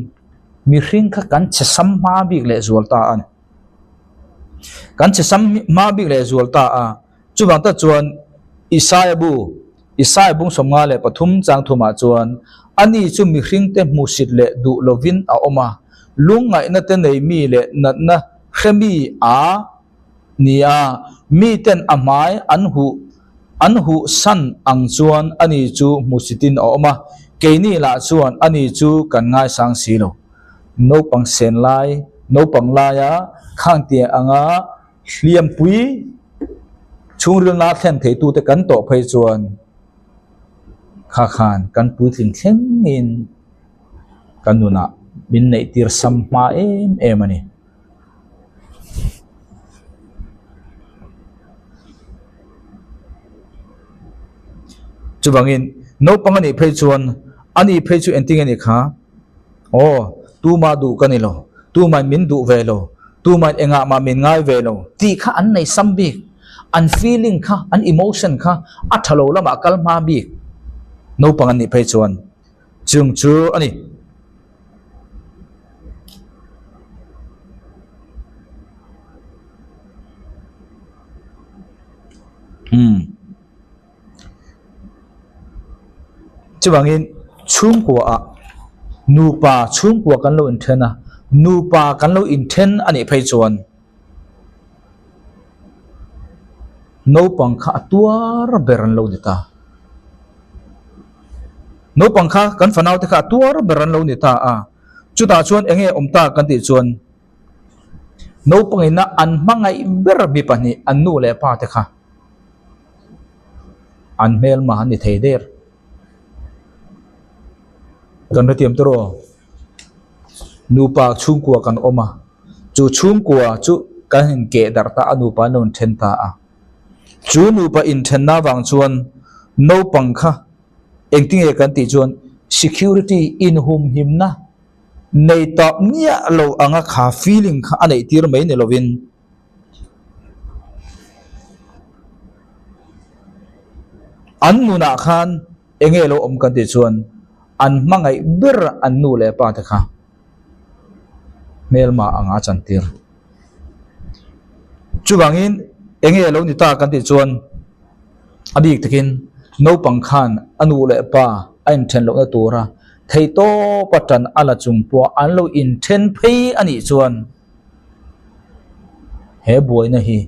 mi hring kha kan chesam ma bik le zualta an kan chesam ma bik le zualta a chuwang ta chuan Isaiah bung somnga le pathum chang thuma chuan ani chu mi hring te musit le du lovin a oma lungai na te nei mi le nat na khemi a nia mi ten amai anhu san ang chuan ani chu musitin a oma keini la chuan ani chu kan ngai sang silo no pang sen lai no pang laya khang tia anga hliam pui chungril na thlen thei tu te kan to phei chuan kha khan kan pui thling thleng in kanuna min nei tir sam ma em ani chuwangin no pang ani phei chuan ani phei chu enting ani kha tu ma du kanilo tu mai min du velo tu mai enga ma min ngai velo ti kha an nei sambi an feeling kha an emotion kha athalo lama kalma bi no pangan ni phei chuan chung chu ani chuwangin chung kwa nupa chung kwa kan lo in thena nupa kan lo in then ani phei chuan no pangkha tuar beran lo dita no pangkha kan fanau te kha tuar beran lo ni ta a chuta chuan enge omta kan ti chuan no pangina an mangai ber bi pani an nu le pa te kha an mel ma ni thei der kan tiam tro nupa chung kwa kan oma chu chung kwa chu kan ke dar ta anu pa non then ta a chu nupa in then na wang chuan no pangkha engting e kan ti chuan security in hum him na nei ta nia lo anga kha feeling kha anei tir mai ne lovin an nuna khan enge lo om kan ti chuan an mangai ber an nu le pa ta kha melma anga chantir chuwangin enge lo ni ta kan ti chuan abik takin no pangkhan anu le pa ain then lo na tura thei to patan ala chungpo an lo in then phei ani chuan he boy na hi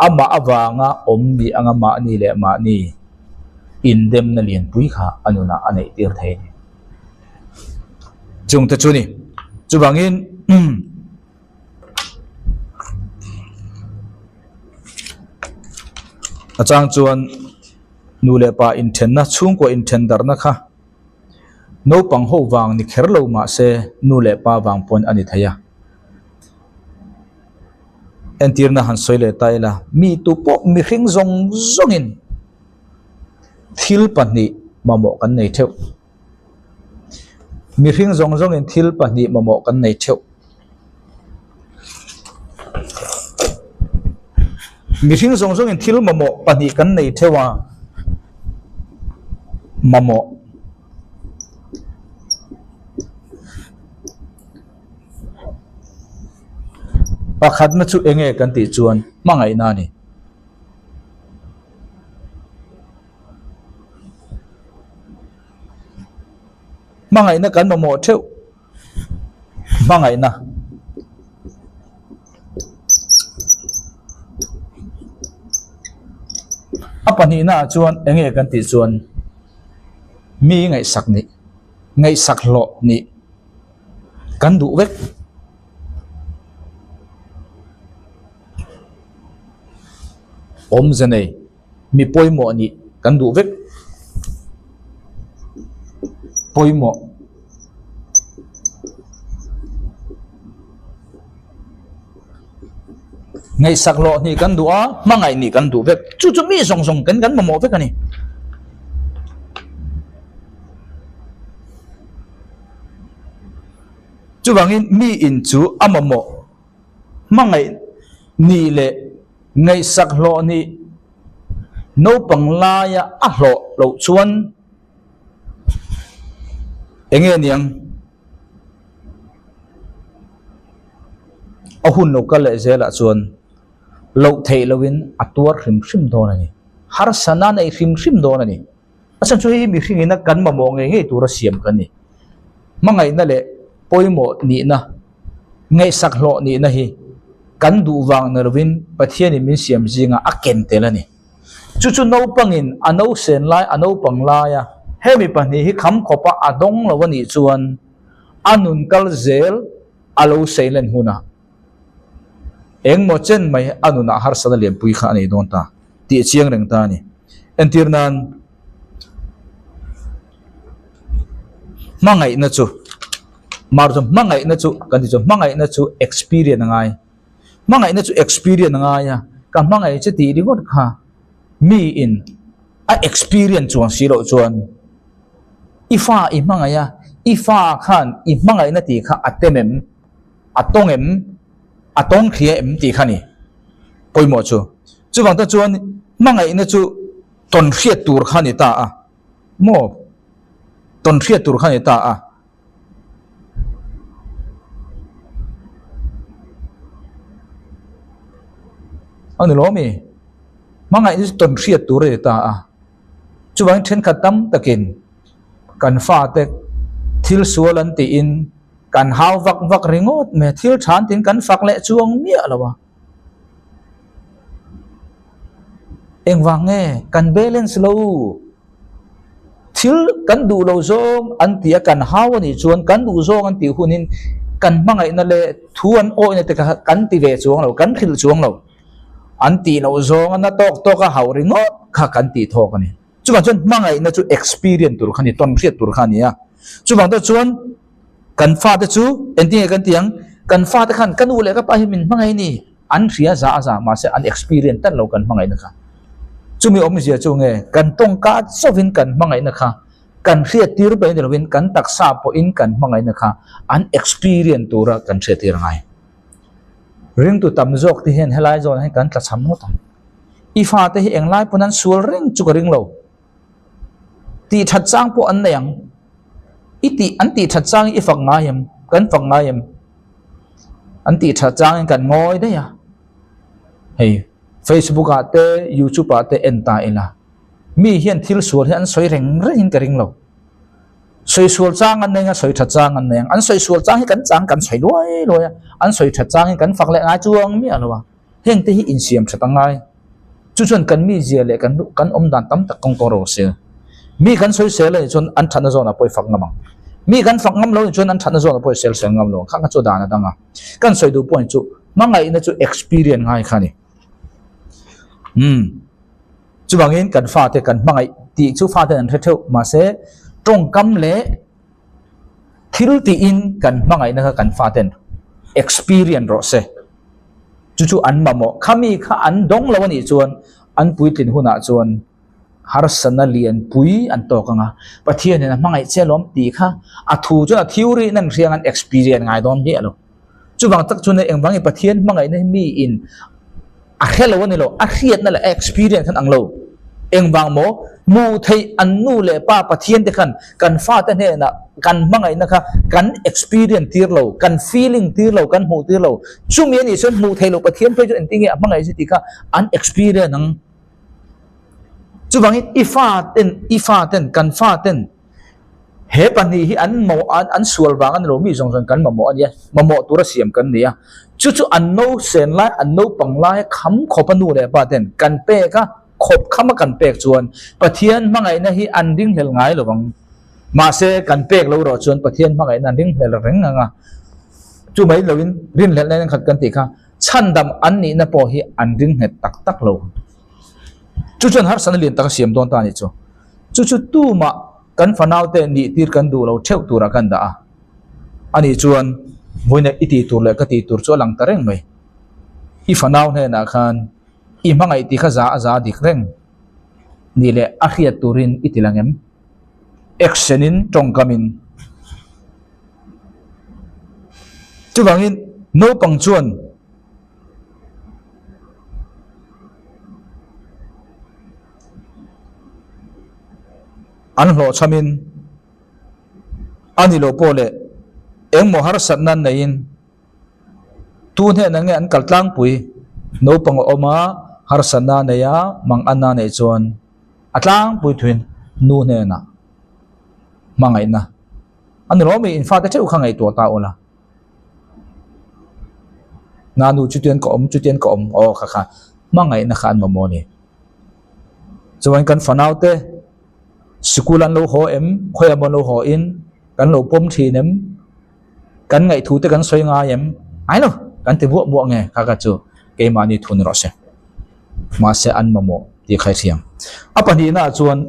ama awanga ombi anga ma ni le ma ni in dem na lian pui kha anuna anei tir thei chung ta chuni chuwangin achang chuan nu le pa in then na chung ko in then dar na kha no pang ho wang ni kher lo ma se nu le pa wang pon ani thaya entir na han soile taila mi tu po mi hring zong zongin thil pani mamo kan nei theu mi hring zong zongin thil pani mamo kan nei theu mi hring zong zongin thil mamo pani kan nei thewa mamo pakhat na chu enge kan ti chuan mangai na ni mangai na kan mamo theu mangai na apani na chuan enge kan ti chuan mi ngai sak ni ngai sak lo ni kan du vek om zanei mi poimo ni kan du vek poimo ngai sak lo ni kan du a mangai ni kan du vek chu chu mi song song kan mamo vek ani chu wangin mi in chu amamo mangai ni le ngai sak lo ni no panglaya a lo lo chuan enge niang ahun no kal zela chuan lo thei lovin atuar hrim hrim don ani har sana nei hrim hrim don ani asan chu hi mi hringina kan mamo nge tura siam kan ni mangai na le poimo ni na ngai sak lo ni na hi kan du wang nerwin pathian min siam jinga aken telani chu chu no pangin ano sen lai ano panglaya hemi pani hi kham khopa adong lawani chuan anun kal zel alo seilen huna eng mo chen mai anuna har sana lem pui kha nei don ta ti chiang reng ta ni entirnan mangai na chu marzom mangai na chu kan ti chu mangai na chu experience ngai mangai na chu experience nga ya ka mangai che ti ringot kha mi in a experience chuan siro chuan ifa I mangaya ifa khan I mangai na ti kha atemem atongem atong khia em ti khani poimo chu chuwang ta chuan mangai na chu ton khriat tur khani ta a mo ton khriat tur khani ta a anh lo mi mangai ni ton khriat tur re ta a chuwang then khatam takin kan fa te thil sualan ti in kan hau vak vak ringot me thil than tin kan fak le chuang mi alawa eng wange kan balance lo thil kan du lo zong an tia kan hau ni chuan kan du zong an ti hunin kan mangai na le thuan oi na te kan ti ve chuang lo kan khil chuang lo an ti lo zong an tok tok a hau ringot kha kan ti thok ani chuwang chuan mangai na chu experience tur khani ton khriat tur khani a chuwang ta chuan kan fa te chu ending kan tiang kan fa te khan kan u le ka pa hi min mangai ni an ria za ma se an experience tan lo kan mangai na kha chumi om zia chu nge kan tong ka sovin kan mangai na kha kan ria tir be ni lovin kan tak sa po in kan mangai na kha an experience tura kan ria tir ngai ring tu tam jok ti hen helai zon hai kan tla cham mo ta ifa te hi englai punan sul ring chu ka ring lo ti that chang po an nang iti anti that chang I fak ngayam kan fak ngayam anti that chang kan ngoi da ya hey Facebook ate YouTube ate enta ila mi hian thil sur hian soi reng reng ka ring lo soi sur chang an nenga soi that chang an neng an soi sur chang hi kan chang kan soi loi an soi that chang hi kan fak le nga chuang mi alwa heng te hi in siam thatangai chu chon kan mi zia le kan om dan tam tak kong toro se mi kan soi se le chon an thana zona poi fak namang mi kan fak ngam lo chon an thana zona poi sel ngam lo kha chu dana danga kan soi du point chu mangai na chu experience ngai khani chú bangin kan fa te kan mangai ti chu fa te an theu ma se trong kam le thil ti in kan mangai na kan fa ten experience ro se chu an ma mo khami kha an dong lo ni chuan an puitin huna chuan har sanalian pui an to kanga pathian na mangai chelom ti kha a thu chu a theory nan riang an experience ngai dom ni alo chu bang tak chu ne eng bangi pathian mangai na mi in a hello ni lo a riat na la experience kan ang lo eng bang mo mu thei an nu le pa pathian te khan kan fa ta ne na kan mangai na kha kan experience tir lo kan feeling tir lo kan hu tir lo chu mi ni chon mu thei lo pathian pe chu en tinge mangai si ti kha an experience nang chú bangin ifa ten kan fa ten he pani hi an sual wang an lo mi jong jong kan mamo ania mamo tura siam kan nia chu an no sen lai an no pang lai kham khopanu le pa ten kan pe ka khop kham kan pek chuan pathian mangai na hi an ding hel ngai lo wang ma se kan pek lo ro chuan pathian mangai na ding hel reng nga chu mai loin rin hel lai khat kan ti kha chan dam an ni na po hi an ding het tak tak lo chú chân har san liền tak siam don ta ni chu tu ma kan fanau te ni tir kan du lo theu tura kan da ani chuan voina iti tur le ka ti tur chu lang tareng mai I fanau he na khan I mangai ti kha za dik reng ni le a khiat turin itilangem actionin tongkamin chu bangin no pang chuan an lo chamin ani lo pole eng mo har sat nan nein tu ne na nge an kaltlang pui no pang oma har sanna ne ya mang anna ne chon atlang pui thuin nu ne na mangai na an ro mi in fa ta cheu khangai to ta ola na nu chutian ko om o kha mangai na khan mo mo ni chuan kan fanau te school an lo ho em khoi am lo ho in kan lo pom thi nem kan ngai thu te kan soi nga em ai lo kan te bu nge kha ka chu ke ma ni thun ro se ma se an mamo ti khai thiam apani na chuan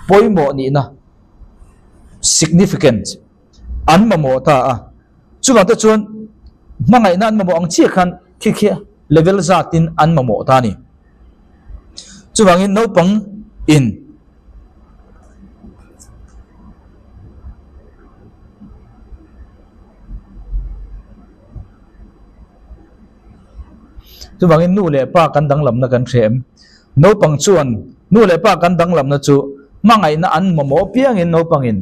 poimo ni na significant an mamo ta a chuwa te chuan mangai na an mamo ang chi khan khi level za tin an mamo ta ni chuwangin no pang in chú bangin nu le pa kan dang lam na kan threm no pang chuan nu le pa kan dang lam na chu mangai na an momo piang in no pangin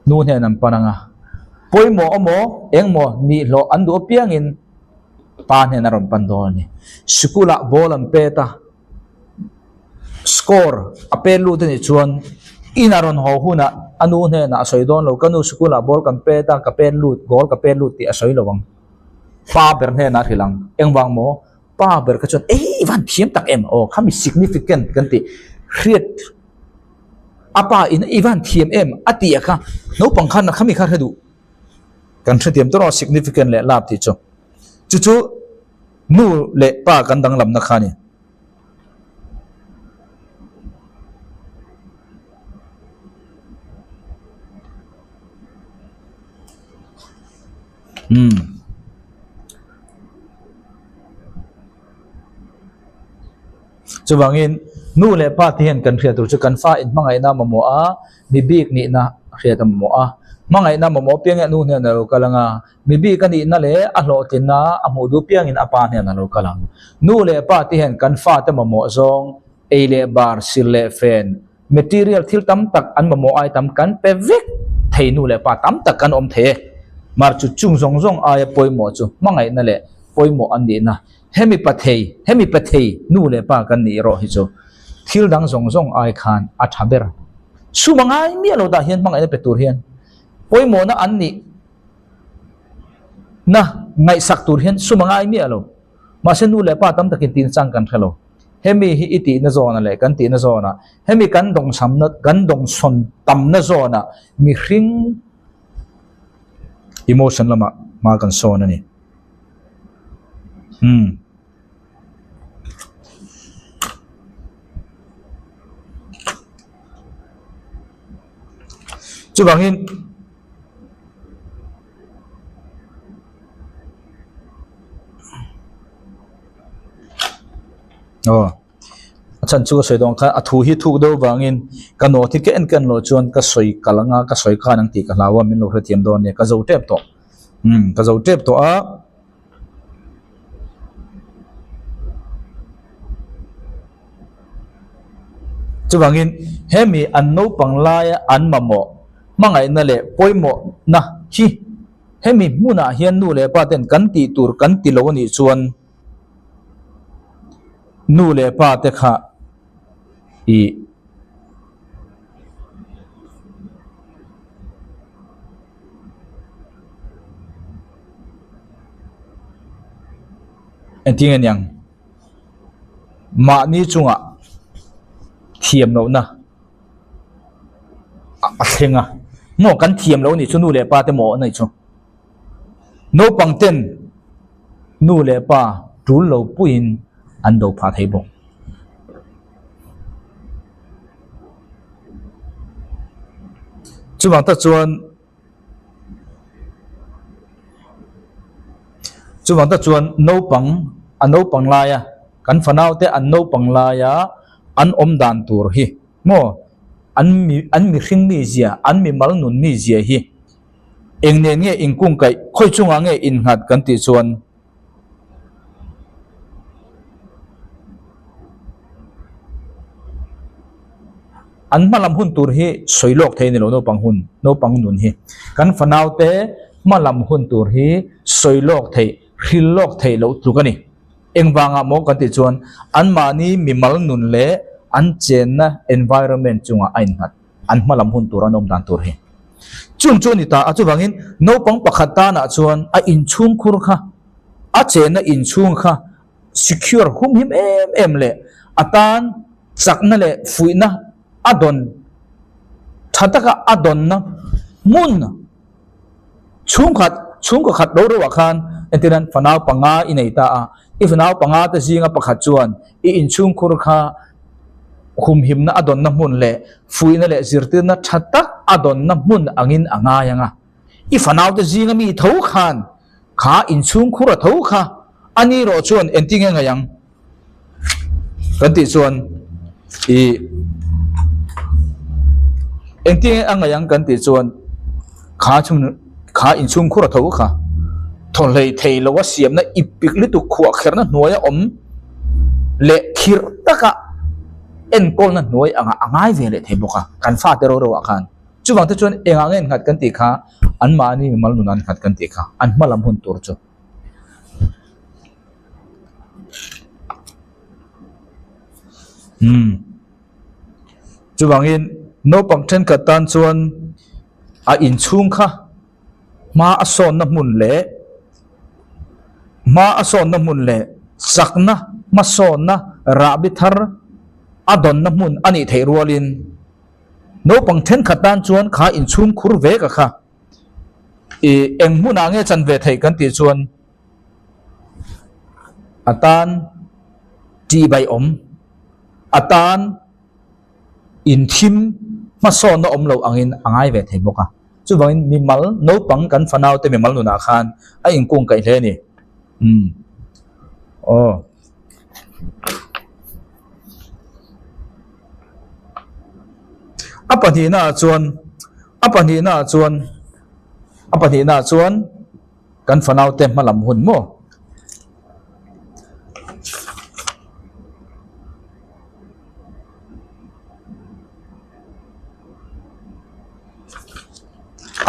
nu he nam pananga poimo omo engmo ni lo an do piang in pa ne na ron pan do ni skula bolam peta score apelu te ni chuan inaron ho huna anu ne na soi don lo kanu skula bol kan peta ka pen lut gol ka pen lut ti asoi lowang pa ber ne na thilang engwang mo pa ber ka chon van thiam tak em o khami significant kan ti create apa in ivan thiam em atia kha no pang khan na khami kha hadu kan thetiam to significant le lap ti chu nu le pa kan dang lam na khani chu wangin nu le pa ti hen kan khria tur chu kan fa in mangai na mamo a mi bik ni na khria ta mamo a mangai na mamo piang nu ne na ro kalanga mi bi kan ni na le a hlo tin na a mu du piang in apa ne na ro kalang nu le pa ti hen kan fa ta mamo zong e le bar sil le fen material thil tam tak an mamo ai tam kan pe vek thei nu le pa tam tak kan om the mar chu chung zong zong ai poimo chu mangai na le poimo an ni na hemi pathei nu le pa kan ni ro hi chu thil dang zong zong ai khan a thaber su mangai mi lo da hian mangai pe tur hian poimo na an ni na ngai sak tur hian su mangai mi alo ma se nu le pa tam takin tin chang kan khelo hemi hi iti na zona le kan ti na zona hemi kan dong sam na kan dong son tam na zona mi hring emotion lama ma kan sona ni chu bangin chân chú soi dong kha athu hi thu do wangin kano thi ke en kan lo chuan ka soi kalanga ka soi kha nang ti ka lawa min lo hrethiam don ne ka zo tep to ka zo tep to a chu wangin hemi an no panglaya an mamo mangai na le poimo na hi hemi muna hian nu le pa ten kan ti tur kan ti lo ni chuan nu le pa te kha i enting yang ma ni chunga thiam lo na a thenga mo kan thiam lo ni chu nu le pa te mo nei chu no pangten nu le pa tu lo puin an do pha thei bo chu bang ta chuan no pang an no pang la ya kan fanau te an no pang la ya an om dan tur hi mo an mi hring ni zia an mi mal nun ni zia hi eng ne nge ing kung kai khoi chunga nge in ngat kan ti chuan an malam hun tur hi soilok thei ni lo no pang nun hi kan fanau te malam hun tur hi soilok thei hrilok thei lo tu kani engwanga mo kan ti chuan an mani mi mal nun le an chen na environment chunga ain hat an malam hun tur anom dan tur hi chung ni ta achu wangin no pang pakhata na chuan a in chung khur kha a chen na in chung kha secure hum him em le atan chakna le fuina adon thataka adon na mun chung khat do ro khan entinan fanau panga inei ta a ifnau panga ta jinga pakhat chuan I in chung khur kha khum him na adon na mun le fuina le zirtir na thatak adon na mun angin anga yanga ifanau ta jinga mi tho khan kha in chung khur tho kha ani ro chuan enting nga yang kan ti chuan I enting anga yang kan ti chuan kha in chung khur tho kha thon lei thei lo wa siam na ipik li tu khuwa kher na hnuaya om le khir taka en kol na hnuai anga angai ve le thei boka kan fa te ro ro khan chuwang te chuan enga ngen khat kan ti kha an ma ni mal nunan khat kan ti kha an malam hun tur chu chuwang in no pang then ka tan chuan a in chung kha ma ason na mun le sakna mason na rabithar adon na mun ani thei rualin no pang then khatan chuan kha in chung khur ve ka kha eng muna nge chan ve thei kan ti chuan atan ti bai om atan in thim mason na om lo angin angai ve thei boka chu bangin mi mal no pang kan fanau te mi mal nu na khan a in kung kai hle ni apani na chuan kan fanau te malam hun mo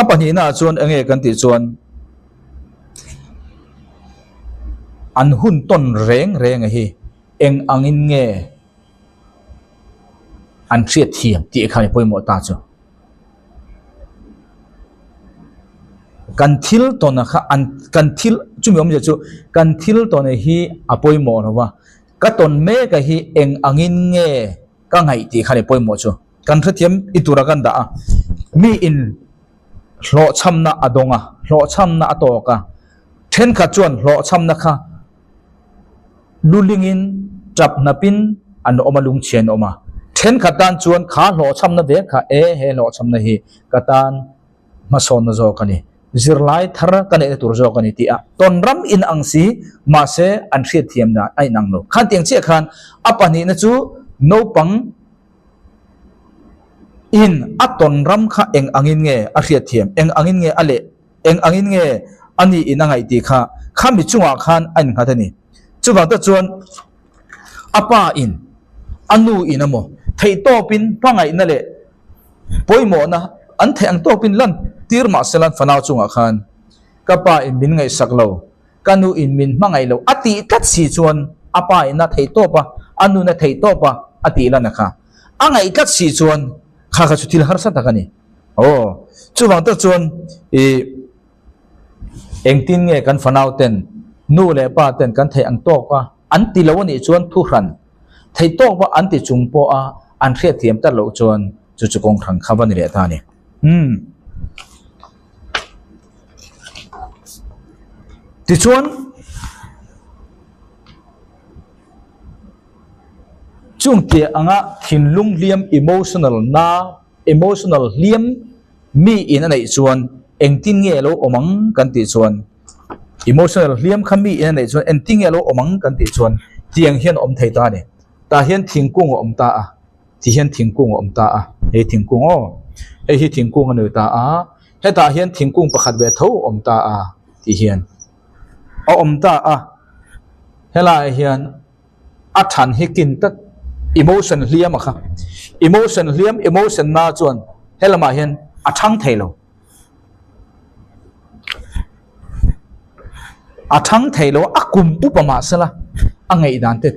apani na chuan enge kan ti chuan an hun ton reng hi eng angin nge an triat thiam ti khani poimo ta chu kan thil ton kha an kan thil chumi om chu kan thil ton hi apoimo rawa ka ton me ka hi eng angin nge ka ngai ti khani poimo chu kan thriam itura kan da mi in hlo chamna adonga hlo chamna atoka then kha chuan hlo chamna kha lulingin trap napin an oma lung chen oma then khatan chuan kha lo cham na ve kha he lo cham na hi katan ma son na zo kani zirlai thar kan e tur zo kani ti a ton ram in ang si ma se an hriat thiam na ai nang lo khan tiang che khan apani na chu no pang in aton ram kha eng angin nge a hriat thiam eng angin nge ale eng angin nge ani inangai ti kha khami chunga khan an khathani chuwang ta chuan apa in anu inamo thei to pin pangai na le poimo na an thei ang to pin lan tir ma selan fanau chunga khan kapa in min ngai saklo kanu in min mangai lo ati tat si chuan apa in na thei to pa anu na thei to pa ati la na kha angai tat si chuan kha kha chutil har sa takani chuwang ta chuan engtin nge kan fanau ten nu le pa ten kan thei ang to pa an ti lo ni chuan thu hran thei to pa an ti chung po a an hriat thiam ta lo chuan chu chu kong thang khawan ni le ta ni ti chuan chung ti anga thinlung liam emotional liam mi in anei chuan engtin nge lo omang kan ti chuan emotional liam khami in anei chuan engtin nge lo omang kan ti chuan tiang hian om thei ta ni ta hian thingkung om ta a ti hian thingkung om ta a he thingkung hi thingkung anu ta a he ta hian thingkung pakhat ve tho om ta a ti hian om ta a hela hian a than hi kin ta emotion liam a kha emotion na chuan helama hian a thang theilo athang thailo akum upama sala angai dan te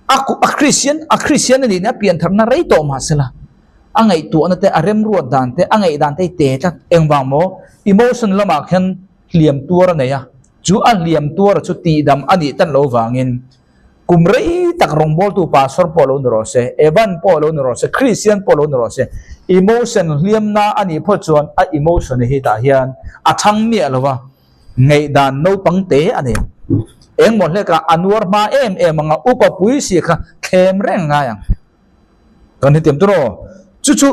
a christian ni na pian tharna rei to ma sala angai tu na te arem ruat dan te angai dan te ta engwang mo emotion lama khan liam tur na ya chu a liam tur chu ti dam ani tan lo wangin kumrei tak rong bol tu pastor polo nro se evan polo nro se christian polo nro se emotion liam na ani pho chuan a emotion hi ta hian athang mi alwa ngai dan no pangte ane eng mon le ka anwar ma nga upa pui si kha khem reng nga yang kan hi tem tro chu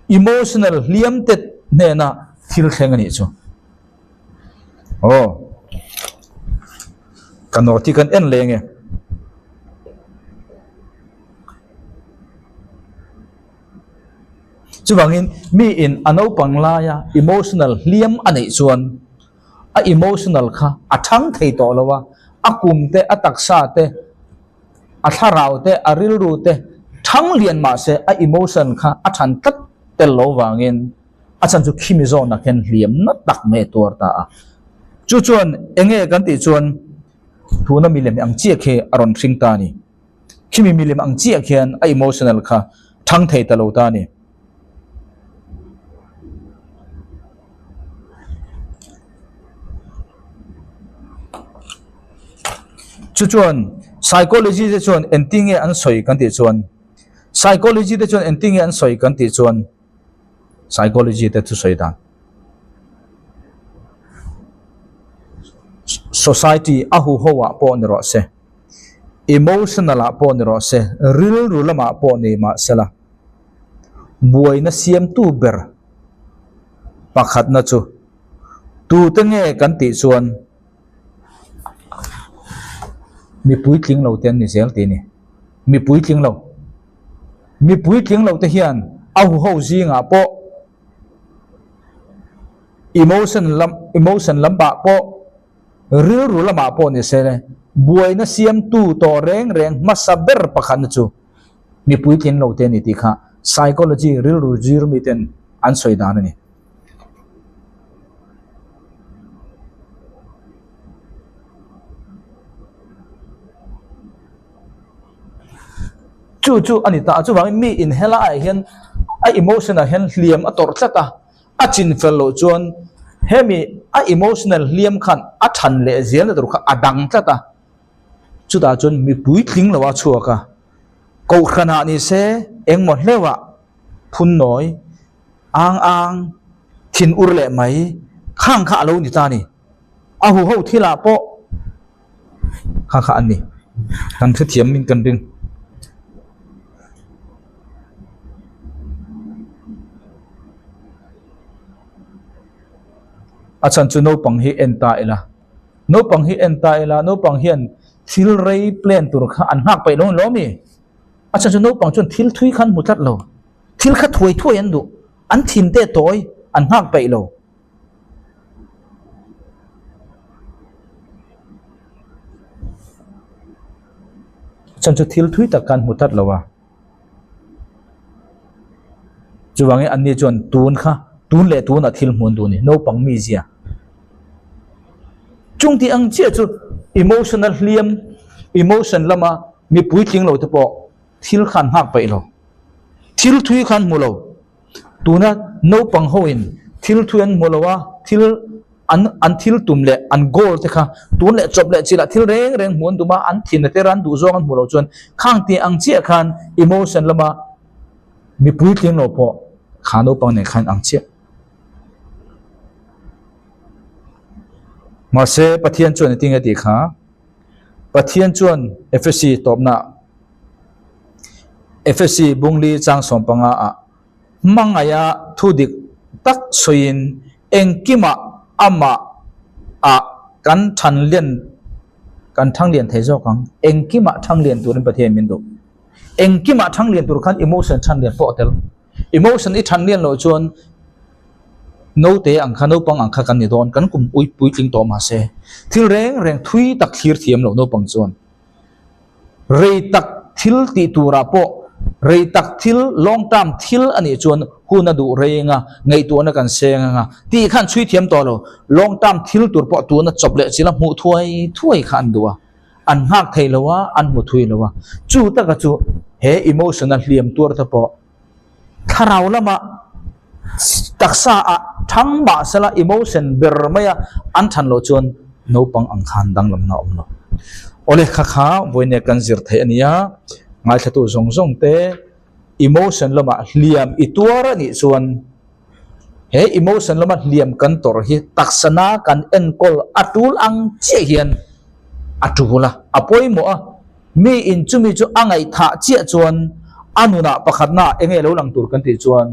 emotional liam te ne na thil kheng ani chu kanoti kan en lenge chuwangin mi in ano pangla ya emotional liam anei chuan a emotional kha athang thei to lawa akum te ataksa te atharau te arilru te thang lian ma se a emotion kha athan tat tel lo wangin achan chu khimi zo na khen liam na tak me tor ta a chu chuan enge kan ti chuan thuna milem ang chia khe aron thring ta ni khimi milem ang chia khian a emotional kha thang thei ta lo ta ni chuan psychology te chuan entinge an soi kan ti chuan psychology te chuan entinge an soi kan ti chuan psychology te chu soi dan society ahu howa po ni ro se emotional po ni ro se real rulama po ni ma sela buai na siam tu ber pakhat na chu tu te nge kan ti chuan mi pui tling lo ten ni sel ti ni mi pui tling lo te hian au ho ji nga po emotion lam ba po ru lama po ni se buai na siam tu to reng masaber pakhan chu mi pui tling lo te ni ti kha psychology real ru jir mi ten an soi dan ni chu ani ta chu wang mi in hela ai hian a emotional hian liam a tor chata a chin fel lo chuan hemi a emotional liam khan a than le zial na dur kha adang chata chu da chun mi pui thling lawa chuaka ko khana ni se engmo hlewa phun noi ang thin ur le mai khang kha lo ni ta ni a hu ho thila po kha ani kan thiam min kan ring achan chu no pang hi enta ila no pang hi enta ila no pang hian thil rei plan tur kha an hak pai lo mi achan chu no pang chun thil thui khan mutat lo thil kha thui an du an thin te toy an hak pai lo achan chu thil thui tak kan mutat lo wa chuwange an ni chon tun kha tun le tun a thil mun du ni no pang mi zia chung ti ang che chu emotional hliam emotion lama mi pui tling lo te po thil khan hak pai lo thil thui khan mu lo tuna no pang hoin thil thuan mu lo wa thil an thil tum le an goal te kha tun le chop le chila thil reng mun du ma an thin te ran du zong an mu lo chon khang ti ang che khan emotion lama mi pui tling lo po khan no pang ne khan ang che mà se pathian chuan ting ati kha pathian chuan FSC topna FSC bungli chang sompanga a mangaya thudik tak soin engkima ama a kan than lien kan thang lien thaizo kang engkima thang lien turin pathian min do engkima thang lien tur khan emotion than lien po tel emotion I than lien lo chuan no te ang kha no pang ang kha kan ni don kan kum pui tling to ma se thil reng thui tak thlir thiam lo no pang chuan rei tak thil ti tura po rei tak thil long term thil ani chuan huna du renga ngai tu na kan senga ti khan chui thiam to lo long term thil tur po tu na chop le chila mu thuai khan duwa an hak thei lowa an mu thui lowa chu ta ka chu he emotional hliam tur ta po tharau lama taksa a thang ma sala emotion ber maya an than lo chon no pang ang khan dang lam na om lo ole kha voine kan zir thai ania ngai thatu zong te emotion lama hliam ituara ni chuan he emotion lama hliam kan tor hi taksana kan enkol atul ang che hian atula apoi mo a mi in chumi chu angai tha che chuan anuna pakhatna enge lo lang tur kan ti chuan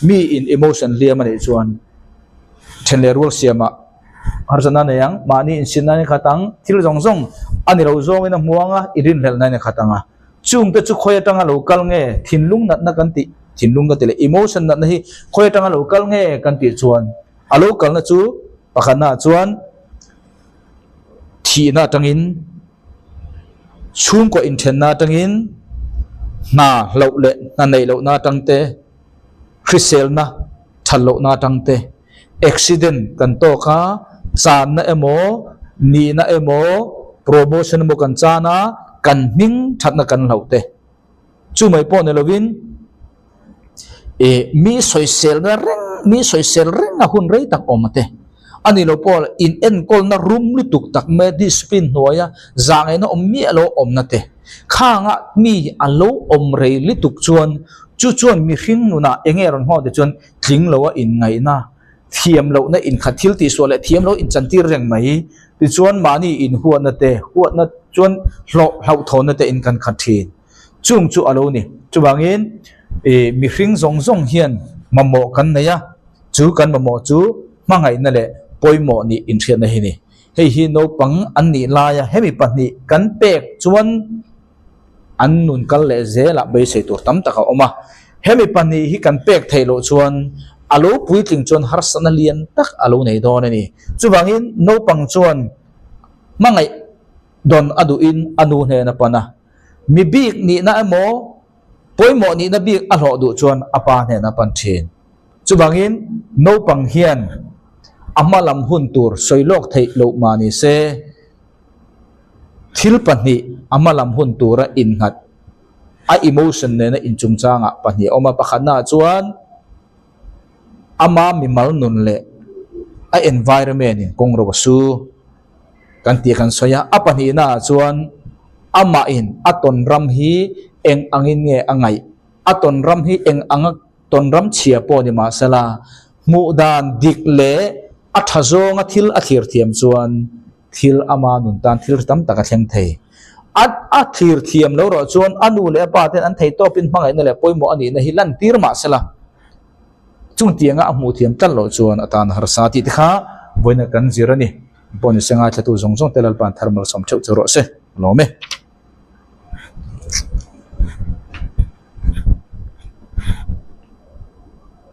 mi in emotion hliam ani chuan thenle rul siama harjana ne yang mani in sin nani khatang thil zong ani ro zong ina muanga irin hel nani khatanga chung te chu khoya tanga local nge thinlung nat na kan ti thinlung ka tele emotion nat na hi khoya tanga local nge kan ti chuan a local na chu pakhana chuan thi na tangin chung ko in then na tangin na lo le na nei lo na tangte krisel na thalo na tangte accident kan to kha chan na emo ni na emo promotion mo kan chana kan ming that na kan laute chu mai po ne lovin mi soisel reng na hun rei tak omate ani lo pol in en kol na room li tuk tak me discipline noya zangai na om mi alo om na te khanga mi alo om rei li tuk chuan chuan mi hring nu na engeron ho de chuan tling lo in ngai na thiam lo na in khathil ti so le thiam lo in chantir reng mai ti chuan mani in huat na chuan hlau thon na te in kan khathin chung chu alo ni chuwangin mi hring zong hian mamo kan na ya chu kan mamo chu mangai na le poimo ni in thian na hi ni hei hi no pang an ni la ya hemi pahni kan pek chuan an nun kal le zela be se tur tam taka oma hemi pahni hi kan pek thailo chuan alo puitling chuan harsana lian tak alo nei don ani chuwangin no pang chuan mangai don adu in anu he na pana mi bik ni na emo poimo ni na bik a hlo du chuan apa he na pan thin chuwangin no pang hian amalam hun tur soilok thei lo mani se thil pahni amalam hun tura in ngat a emotion ne na in chung changa pahni oma pakhana chuan ama mi mal nun le a environment in kongro su kan ti kan soya apani na chuan ama in aton ram hi eng angin nge angai aton ram hi eng anga ton ram chia po ni ma sala mu dan dik le athazonga thil athir thiam chuan thil ama nun tan thil tam taka thleng thei a thir thiam lo ro chuan anu le pa ten an thei to pin mangai na le poimo ani na hi lan tir ma sala chung tianga a mu thiam tal lo chuan atan har sa ti kha voina kan zirani poni senga thatu zong zong telal pan thermal som cheu churo se lo me